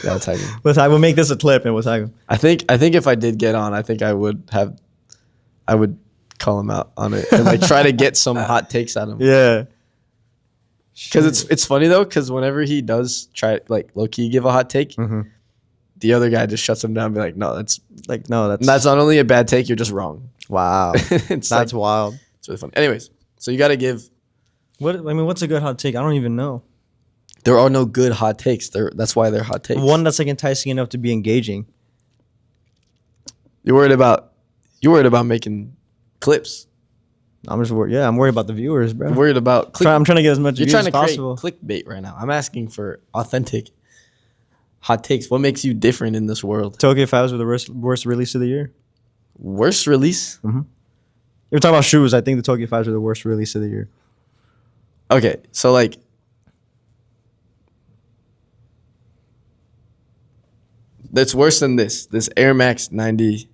Yeah, I'll tag him. We'll make this a clip and we'll tag him. I think if I did get on, I think I would call him out on it and like try to get some hot takes out of him. Yeah. Because it's funny though, because whenever he does try like low key give a hot take, the other guy just shuts him down and be like, that's not only a bad take, you're just wrong. Wow. That's wild. It's really funny. Anyways, so you gotta give what's a good hot take? I don't even know. There are no good hot takes. That's why they're hot takes. One that's like enticing enough to be engaging. You're worried about making clips. I'm just worried. Yeah, I'm worried about the viewers, bro. You're worried about. I'm trying to get as much views as possible. You're trying to create clickbait right now. I'm asking for authentic hot takes. What makes you different in this world? Tokyo 5s were the worst release of the year. Worst release? Mm-hmm. You're talking about shoes. I think the Tokyo 5s were the worst release of the year. Okay, so like. That's worse than this. This Air Max 90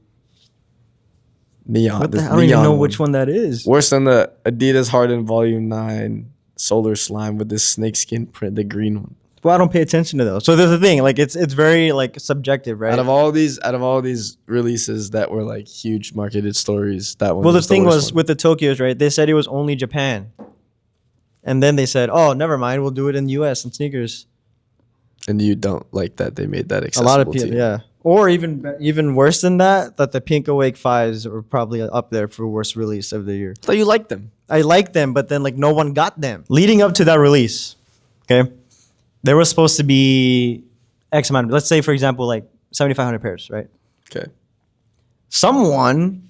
neon. I don't even know which one that is. Worse than the Adidas Harden Volume 9 Solar Slime with this snakeskin print, the green one. Well, I don't pay attention to those. So there's the thing, like it's very like subjective, right? Out of all these releases that were like huge marketed stories, that one. Well, the thing was with the Tokyos, right? They said it was only Japan, and then they said, "Oh, never mind, we'll do it in the U.S. and sneakers." And you don't like that they made that accessible. A lot of people, yeah. Or even worse than that, the Pink Awake 5s were probably up there for worst release of the year. So you like them? I like them, but then like no one got them. Leading up to that release, okay, there was supposed to be X amount. Let's say, for example, like 7,500 pairs, right? Okay. Someone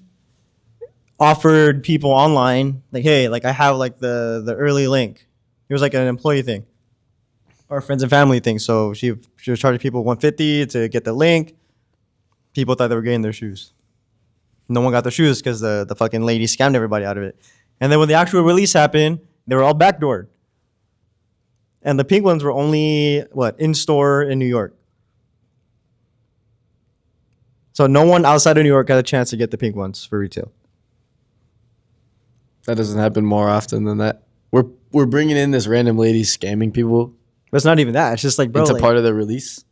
offered people online, like, hey, like I have like the early link. It was like an employee thing. Or friends and family thing. So she was charging people $150 to get the link. People thought they were getting their shoes. No one got their shoes because the fucking lady scammed everybody out of it. And then when the actual release happened, they were all backdoored. And the pink ones were only, in store in New York. So no one outside of New York got a chance to get the pink ones for retail. That doesn't happen more often than that. We're bringing in this random lady scamming people. But it's not even that. It's just like, bro, it's a part of the release.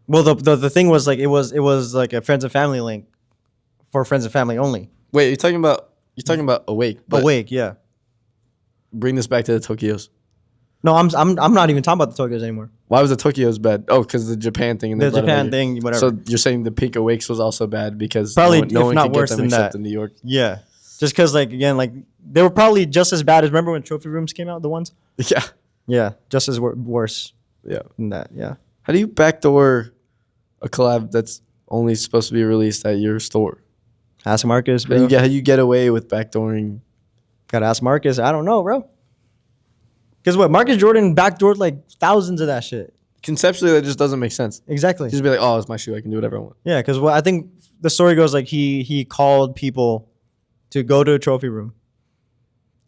Well, the thing was like it was like a friends and family link for friends and family only. Wait, you're talking about Awake? Awake, yeah. Bring this back to the Tokyos. No, I'm not even talking about the Tokyos anymore. Why was the Tokyos bad? Oh, because the Japan thing. And the Japan thing, whatever. So you're saying the Pink Awakes was also bad because probably no one not could worse get them than except that in New York. Yeah, just because like again like they were probably just as bad as remember when Trophy Rooms came out, the ones. Yeah. Yeah, just as worse. Yeah. Than that. Yeah. How do you backdoor a collab that's only supposed to be released at your store? Ask Marcus, bro. How you get away with backdooring? Gotta ask Marcus. I don't know, bro. Because Marcus Jordan backdoored like thousands of that shit. Conceptually, that just doesn't make sense. Exactly. Just be like, oh, it's my shoe. I can do whatever I want. Yeah, because I think the story goes like he called people to go to a trophy room,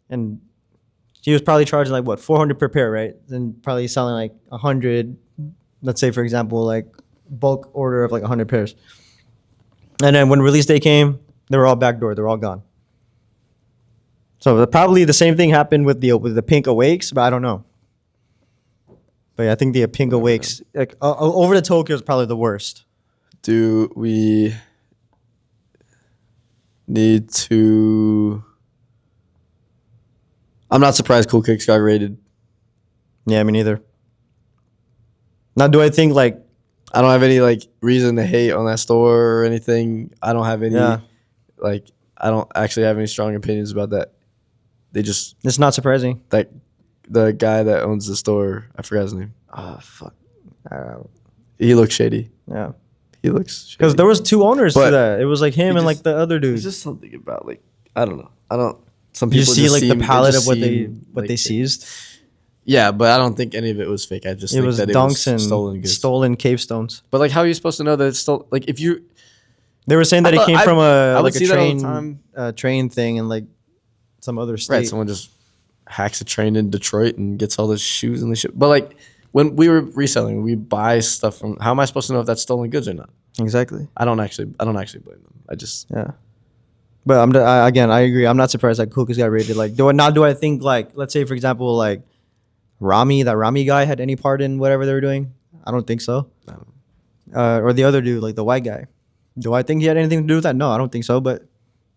and he was probably charging like 400 per pair, right? And probably selling like 100. Let's say, for example, like bulk order of like 100 pairs. And then when release day came, they were all backdoor. They were all gone. So probably the same thing happened with the Pink Awakes, but I don't know. But yeah, I think the Pink Awakes like over the Tokyo is probably the worst. Do we need to. I'm not surprised Cool Kicks got raided. Yeah, me neither. Now, do I think like I don't have any like reason to hate on that store or anything. I don't have any like I don't actually have any strong opinions about that. They just it's not surprising. Like the guy that owns the store, I forgot his name. Oh fuck. He looks shady. Yeah. He looks shady. Because there was 2 owners to that. It was like him and like the other dude. There's just something about like I don't know. Some people you see just like the palette of what like they seized. Yeah, but I don't think any of it was fake. I just think that it was stolen goods. Stolen cave stones. But like, how are you supposed to know that it's still like if you? They were saying that it came from a train thing in like some other state. Right, someone just hacks a train in Detroit and gets all the shoes and the shit. But like when we were reselling, we buy stuff from. How am I supposed to know if that's stolen goods or not? Exactly. I don't actually blame them. I just But I agree. I'm not surprised that Cool Kicks got raided. Like, do I think like, let's say for example, like Rami guy had any part in whatever they were doing? I don't think so. Or the other dude, like the white guy. Do I think he had anything to do with that? No, I don't think so. But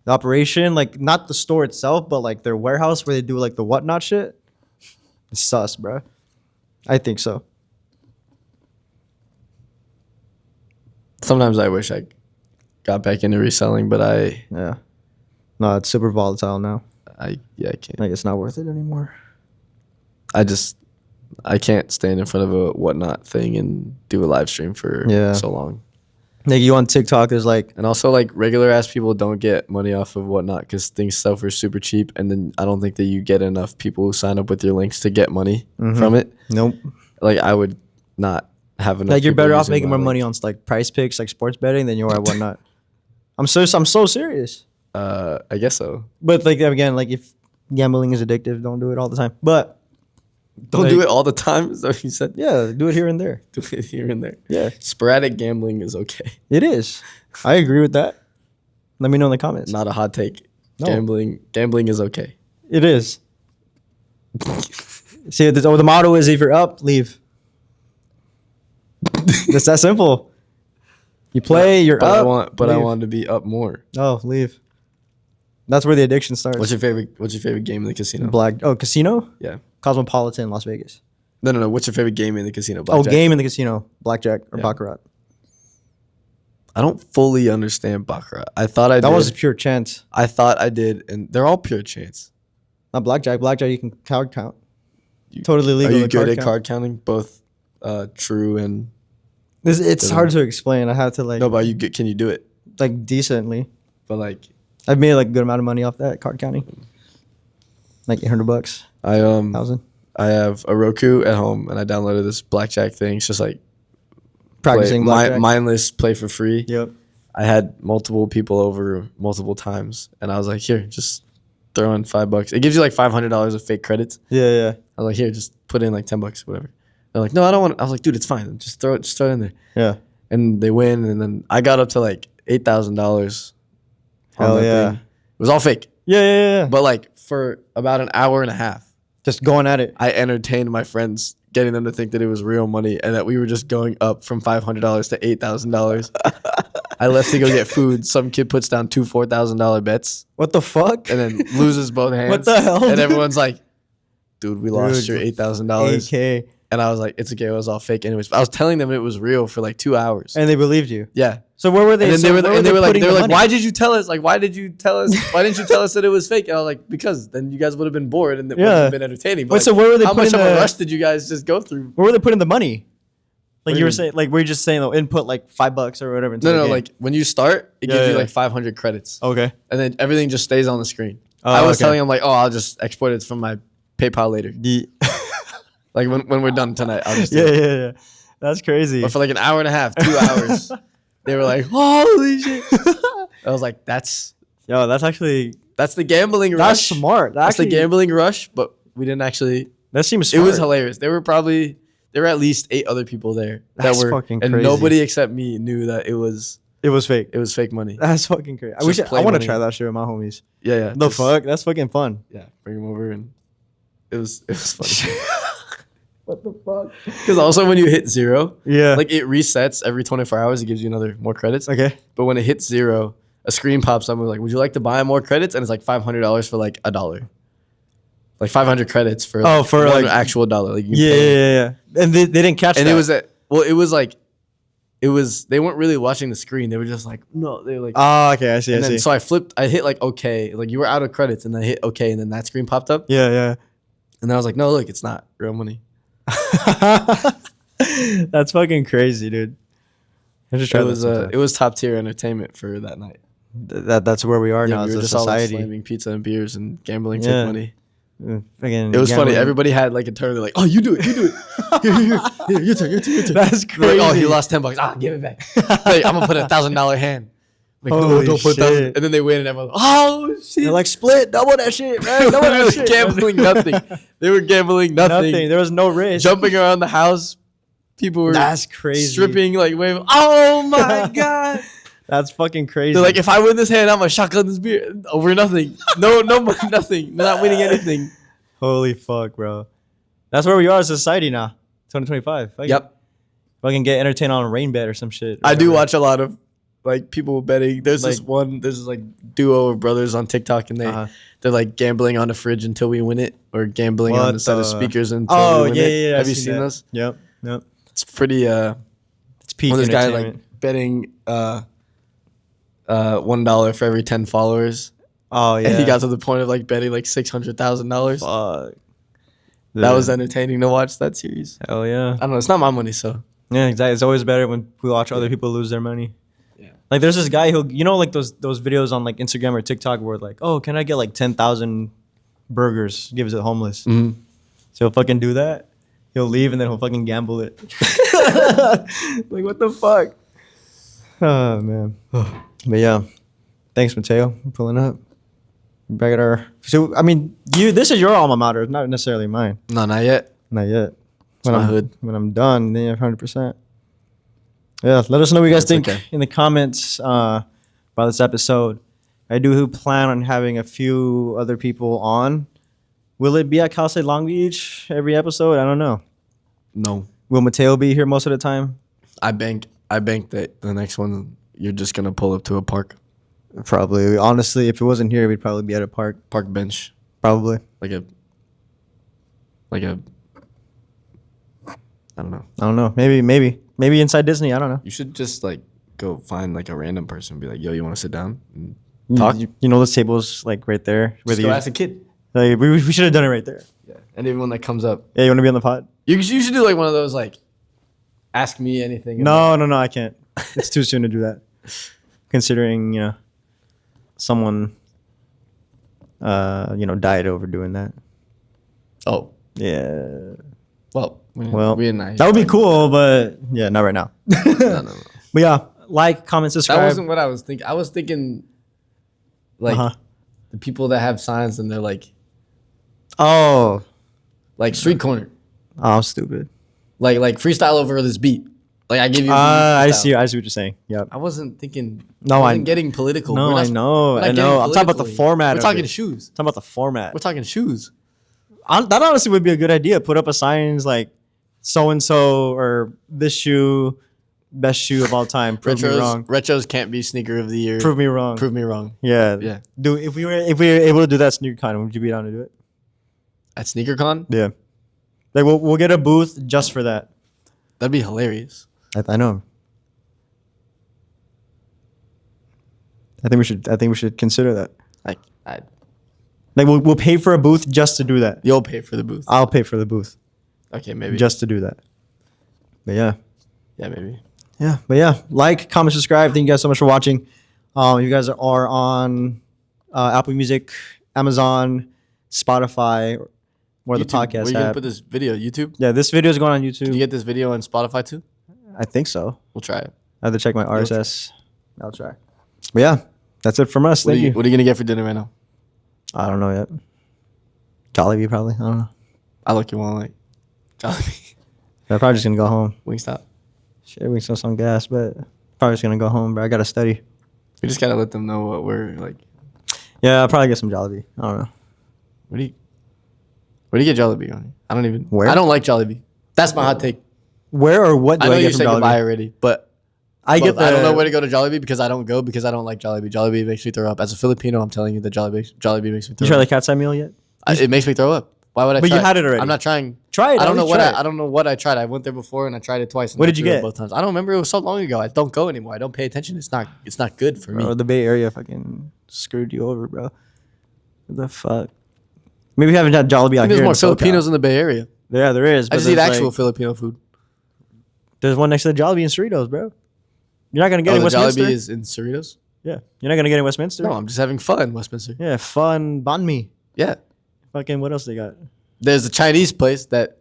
the operation, like not the store itself, but like their warehouse where they do like the whatnot shit, it's sus, bro. I think so. Sometimes I wish I got back into reselling, but no, it's super volatile now. I can't. Like it's not worth it anymore. I can't stand in front of a whatnot thing and do a live stream for so long. Like you on TikTok, there's like, and also like regular ass people don't get money off of whatnot because things sell for super cheap, and then I don't think that you get enough people who sign up with your links to get money from it. Nope. Like I would not have enough. Like you're better off making more money on like price picks, like sports betting, than you are at whatnot. I'm so serious. I guess so. But like again, like if gambling is addictive, don't do it all the time. But don't do it all the time. Is that what you said? Yeah, do it here and there. Do it here and there. Yeah. Sporadic gambling is okay. It is. I agree with that. Let me know in the comments. Not a hot take. No. Gambling is okay. It is. See, the motto is if you're up, leave. It's that simple. You play, you're up. I want to be up more. Oh, leave. That's where the addiction starts. What's your favorite game in the casino? Casino? Yeah. Cosmopolitan, Las Vegas. No. What's your favorite game in the casino? Blackjack? Game in the casino. Blackjack or baccarat. I don't fully understand baccarat. I thought I did. That was pure chance. I thought I did, and they're all pure chance. Not blackjack. Blackjack, you can card count. Totally legal. Are you good at card counting? Both true and... It's hard to explain. I have to like... No, but can you do it? Like decently. But like... I've made like a good amount of money off that card counting. Like $800. I have a Roku at home, and I downloaded this blackjack thing. It's just like practicing blackjack. Mindless, play for free. Yep. I had multiple people over multiple times, and I was like, "Here, just throw in $5. It gives you like $500 of fake credits." Yeah. I was like, "Here, just put in like $10, whatever." They're like, "No, I don't want." I was like, "Dude, it's fine. Just throw it in there." Yeah. And they win, and then I got up to like $8,000. Hell yeah. Thing. It was all fake. Yeah. But like for about an hour and a half. Just going at it. I entertained my friends, getting them to think that it was real money and that we were just going up from $500 to $8,000. I left to go get food. Some kid puts down two $4,000 bets. What the fuck? And then loses both hands. What the hell? And everyone's like, dude, we lost your $8,000. $8K. And I was like, it's okay. It was all fake anyways. But I was telling them it was real for like 2 hours. And they believed you. Yeah. So where were they? And then they were like, why did you tell us? Like, why didn't you tell us that it was fake? And I was like, because then you guys would have been bored and it wouldn't have been entertaining. But wait, so where were they? How much of a rush did you guys just go through? Where were they putting the money? Like you were saying, like were you just saying they'll input like $5 or whatever? No. Like when you start, it gives you like 500 credits. Okay. And then everything just stays on the screen. I was telling them like, I'll just export it from my PayPal later. Like when we're done tonight, I'll just do it. Yeah. That's crazy. But for like an hour and a half, 2 hours, they were like, holy shit. I was like, that's the gambling rush. That's smart. That's the gambling rush, but we didn't actually. That seems smart. It was hilarious. There were at least 8 other people there. That's fucking crazy. And nobody except me knew that it was fake. It was fake money. That's fucking crazy. I want to try that shit with my homies. Yeah. The fuck? That's fucking fun. Yeah, bring them over and it was funny. What the fuck? Because also when you hit 0, like it resets every 24 hours. It gives you more credits. Okay. But when it hits 0, a screen pops up and like, would you like to buy more credits? And it's like $500 for like $1. Like 500 credits for for one like actual dollar. Like yeah. And they didn't catch and that. it was it was they weren't really watching the screen. They were just like, no, they were like, oh, okay, I see. So I hit like okay, like you were out of credits, and I hit okay, and then that screen popped up. Yeah. And then I was like, no, look, it's not real money. That's fucking crazy, dude. It was top tier entertainment for that night. That's where we are now. We as were a just society. all slamming pizza and beers and gambling fake money. Again, it was funny. Everybody had like a turn. They're like, "Oh, you do it. Here, your turn. That's crazy. Like, oh, he lost $10. Ah, give it back. Like, I'm gonna put $1,000 hand. Like, no, don't put that. And then they win, and everyone's like, oh shit! They're like, split, double that shit, man. Double that shit. Gambling nothing. They were gambling nothing. There was no risk. Jumping around the house. People were that's crazy. Stripping like waving. Oh my god. That's fucking crazy. They're like, if I win this hand, I'm gonna shotgun this beer over nothing. No, nothing. They're not winning anything. Holy fuck, bro. That's where we are as a society now. 2025. Yep. Fucking get entertained on a rain bet or some shit. I do watch a lot of like people betting. There's this like duo of brothers on TikTok, and they're like gambling on a fridge until we win it, or gambling on a set of speakers until we win it. Yeah. Have you seen those? Yep. It's pretty. It's peak this guy entertainment. like betting $1 for every 10 followers. Oh yeah. And he got to the point of like betting like $600,000. Fuck. That was entertaining to watch that series. Hell yeah. I don't know. It's not my money, so. Yeah, exactly. It's always better when we watch other people lose their money. Yeah. Like there's this guy who, like those videos on like Instagram or TikTok where like, oh, can I get like 10,000 burgers? Give it to the homeless. Mm-hmm. So he'll fucking do that. He'll leave and then he'll fucking gamble it. Like what the fuck? Oh man. But yeah, thanks Mateo for pulling up. Back at our. So I mean, this is your alma mater, not necessarily mine. No, not yet. Not yet. When I'm done, then 100%. Yeah, let us know what you guys think in the comments about this episode. I do plan on having a few other people on. Will it be at Cal State Long Beach every episode? I don't know. No. Will Mateo be here most of the time? I bank that the next one you're just gonna pull up to a park. Probably. Honestly, if it wasn't here, we'd probably be at a park bench. Probably. Like a I don't know. Maybe inside Disney. I don't know. You should just like go find like a random person and be like, yo, you want to sit down and talk? You know those tables like right there? Just go ask a kid. Like, we should have done it right there. Yeah. And everyone that comes up. Yeah, you want to be on the pod? You should do like one of those like, ask me anything. No, I can't. It's too soon to do that. Considering, someone, died over doing that. Oh. Yeah. Well, we and I. That would be cool, but yeah, not right now. No. But yeah, like, comment, subscribe. That wasn't what I was thinking. I was thinking, like, the people that have signs and they're like, oh, like street corner. Oh, stupid. Like freestyle over this beat. Like I give you. I see what you're saying. Yep. I wasn't thinking. No, I wasn't getting political. No, I know. I'm talking about the format. We're talking shoes. I'm talking about the format. We're talking shoes. That honestly would be a good idea. Put up a signs like so and so or this shoe, best shoe of all time. Prove me wrong. Retros can't be sneaker of the year. Prove me wrong. Prove me wrong. Yeah. If we were able to do that SneakerCon, would you be down to do it? At SneakerCon? Yeah. Like we'll get a booth just for that. That'd be hilarious. I know. I think we should consider that. Like we'll pay for a booth just to do that. You'll pay for the booth. I'll pay for the booth. Okay, maybe. Just to do that. But yeah. Yeah, maybe. Yeah, but yeah. Like, comment, subscribe. Thank you guys so much for watching. You guys are on Apple Music, Amazon, Spotify, or the podcast Where are you gonna app. put this video? YouTube? Yeah, this video is going on YouTube. Can you get this video on Spotify too? I think so. We'll try it. I have to check my RSS. I'll try. But yeah, that's it from us. Thank you. What are you gonna get for dinner right now? I don't know yet. Jollibee probably. I don't know. I look you want like Jollibee. I'm probably just gonna go home. Wingstop. Shit, Wingstop's on gas, but probably just gonna go home, bro. I gotta study. We just gotta let them know what we're like. Yeah, I'll probably get some Jollibee. I don't know. Where do you get Jollibee on? I don't even. Where? I don't like Jollibee. That's my hot take. Where or what do I know I get you from said Jollibee? goodbye already, but I get I don't know where to go to Jollibee because I don't go because I don't like Jollibee. Jollibee makes me throw up. As a Filipino, I'm telling you that Jollibee makes me throw up. You try the cat's eye meal yet? It makes me throw up. Why would I? But try you had it already. I'm not trying. Try it. I don't know what I tried. I went there before and I tried it twice. What did you get? Both times. I don't remember. It was so long ago. I don't go anymore. I don't pay attention. It's not good for me. The Bay Area fucking screwed you over, bro. What the fuck? Maybe we haven't had Jollibee out here. There's more Filipinos in the Bay Area. Yeah, there is. I just eat actual Filipino food. There's one next to the Jollibee in Cerritos, bro. You're not gonna get in Westminster. Jollibee is in Cerritos. Yeah, you're not gonna get in Westminster. No, I'm just having fun in Westminster. Yeah, fun banh mi. Yeah. Fucking what else they got? There's a Chinese place that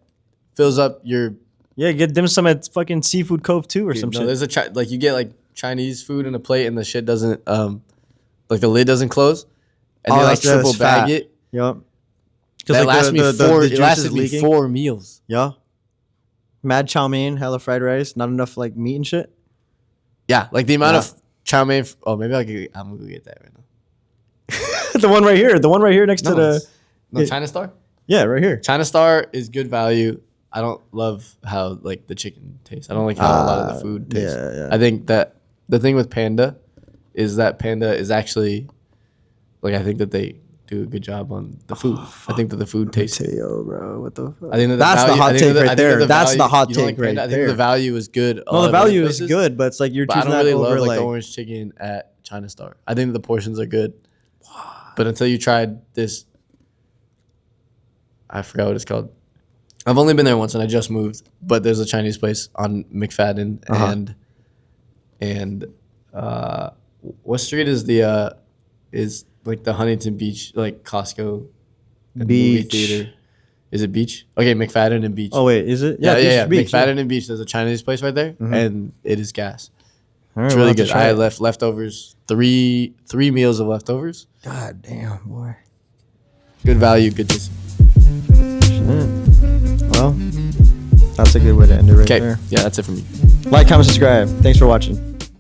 fills up your. Yeah, get dim sum at fucking Seafood Cove too or some shit. There's like you get like Chinese food in a plate and the shit doesn't like the lid doesn't close, and they like triple bag it. Yep. That lasted me 4 meals. Yeah. Mad chow mein, hella fried rice, not enough like meat and shit. Yeah, like the amount of chow mein. Maybe I'm gonna go get that right now. The one right here next to the China Star. Yeah, right here. China Star is good value. I don't love how like the chicken tastes. I don't like how a lot of the food tastes. Yeah. I think that the thing with Panda is that Panda is actually like I think that they do a good job on the food. I think that the food tastes. Mateo, bro, what the fuck? I think that's the hot take right there. That's the hot take right there. I think the value is good. No, the value is good, but it's like you're. But I don't really love like the orange chicken at China Star. I think the portions are good, but until you tried this, I forgot what it's called. I've only been there once and I just moved, but there's a Chinese place on McFadden and what street is the is like the Huntington Beach, like Costco Beach movie theater. Is it Beach? Okay, McFadden and Beach. Oh wait, is it? Yeah. Beach, McFadden and Beach. There's a Chinese place right there, and it is gas. Right, it's really good. I had leftovers, three meals of leftovers. God damn, boy. Good value, good taste. Well, that's a good way to end it right there. Yeah, that's it for me. Like, comment, subscribe. Thanks for watching.